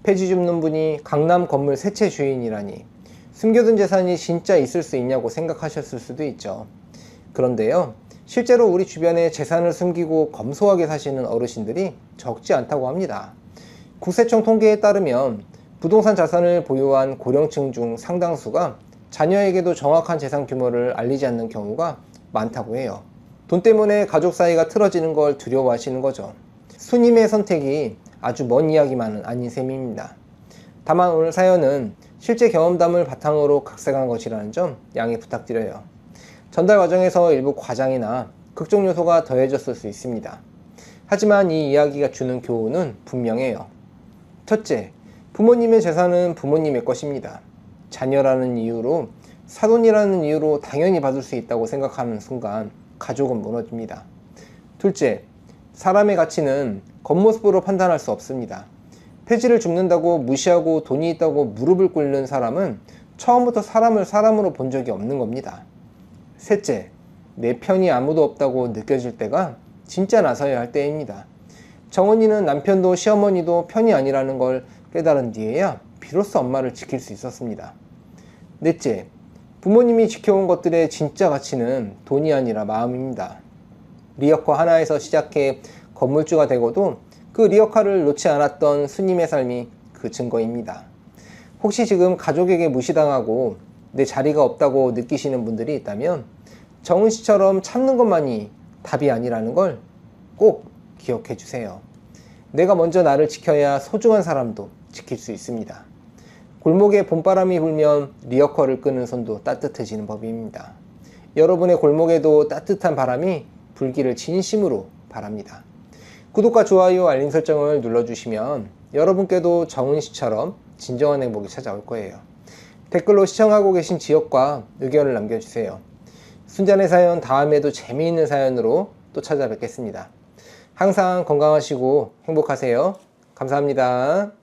C: 폐지 줍는 분이 강남 건물 세 채 주인이라니 숨겨둔 재산이 진짜 있을 수 있냐고 생각하셨을 수도 있죠. 그런데요, 실제로 우리 주변에 재산을 숨기고 검소하게 사시는 어르신들이 적지 않다고 합니다. 국세청 통계에 따르면 부동산 자산을 보유한 고령층 중 상당수가 자녀에게도 정확한 재산 규모를 알리지 않는 경우가 많다고 해요. 돈 때문에 가족 사이가 틀어지는 걸 두려워하시는 거죠. 수님의 선택이 아주 먼 이야기만은 아닌 셈입니다. 다만 오늘 사연은 실제 경험담을 바탕으로 각색한 것이라는 점 양해 부탁드려요. 전달 과정에서 일부 과장이나 극적 요소가 더해졌을 수 있습니다. 하지만 이 이야기가 주는 교훈은 분명해요. 첫째, 부모님의 재산은 부모님의 것입니다. 자녀라는 이유로, 사돈이라는 이유로 당연히 받을 수 있다고 생각하는 순간 가족은 무너집니다. 둘째, 사람의 가치는 겉모습으로 판단할 수 없습니다. 폐지를 줍는다고 무시하고 돈이 있다고 무릎을 꿇는 사람은 처음부터 사람을 사람으로 본 적이 없는 겁니다. 셋째, 내 편이 아무도 없다고 느껴질 때가 진짜 나서야 할 때입니다. 정은이는 남편도 시어머니도 편이 아니라는 걸 깨달은 뒤에야 비로소 엄마를 지킬 수 있었습니다. 넷째, 부모님이 지켜온 것들의 진짜 가치는 돈이 아니라 마음입니다. 리어커 하나에서 시작해 건물주가 되고도 그 리어카를 놓지 않았던 스님의 삶이 그 증거입니다. 혹시 지금 가족에게 무시당하고 내 자리가 없다고 느끼시는 분들이 있다면 정은 씨처럼 참는 것만이 답이 아니라는 걸 꼭 기억해 주세요. 내가 먼저 나를 지켜야 소중한 사람도 지킬 수 있습니다. 골목에 봄바람이 불면 리어커를 끄는 손도 따뜻해지는 법입니다. 여러분의 골목에도 따뜻한 바람이 불기를 진심으로 바랍니다. 구독과 좋아요, 알림 설정을 눌러주시면 여러분께도 정은 씨처럼 진정한 행복이 찾아올 거예요. 댓글로 시청하고 계신 지역과 의견을 남겨주세요. 순잔의 사연 다음에도 재미있는 사연으로 또 찾아뵙겠습니다. 항상 건강하시고 행복하세요. 감사합니다.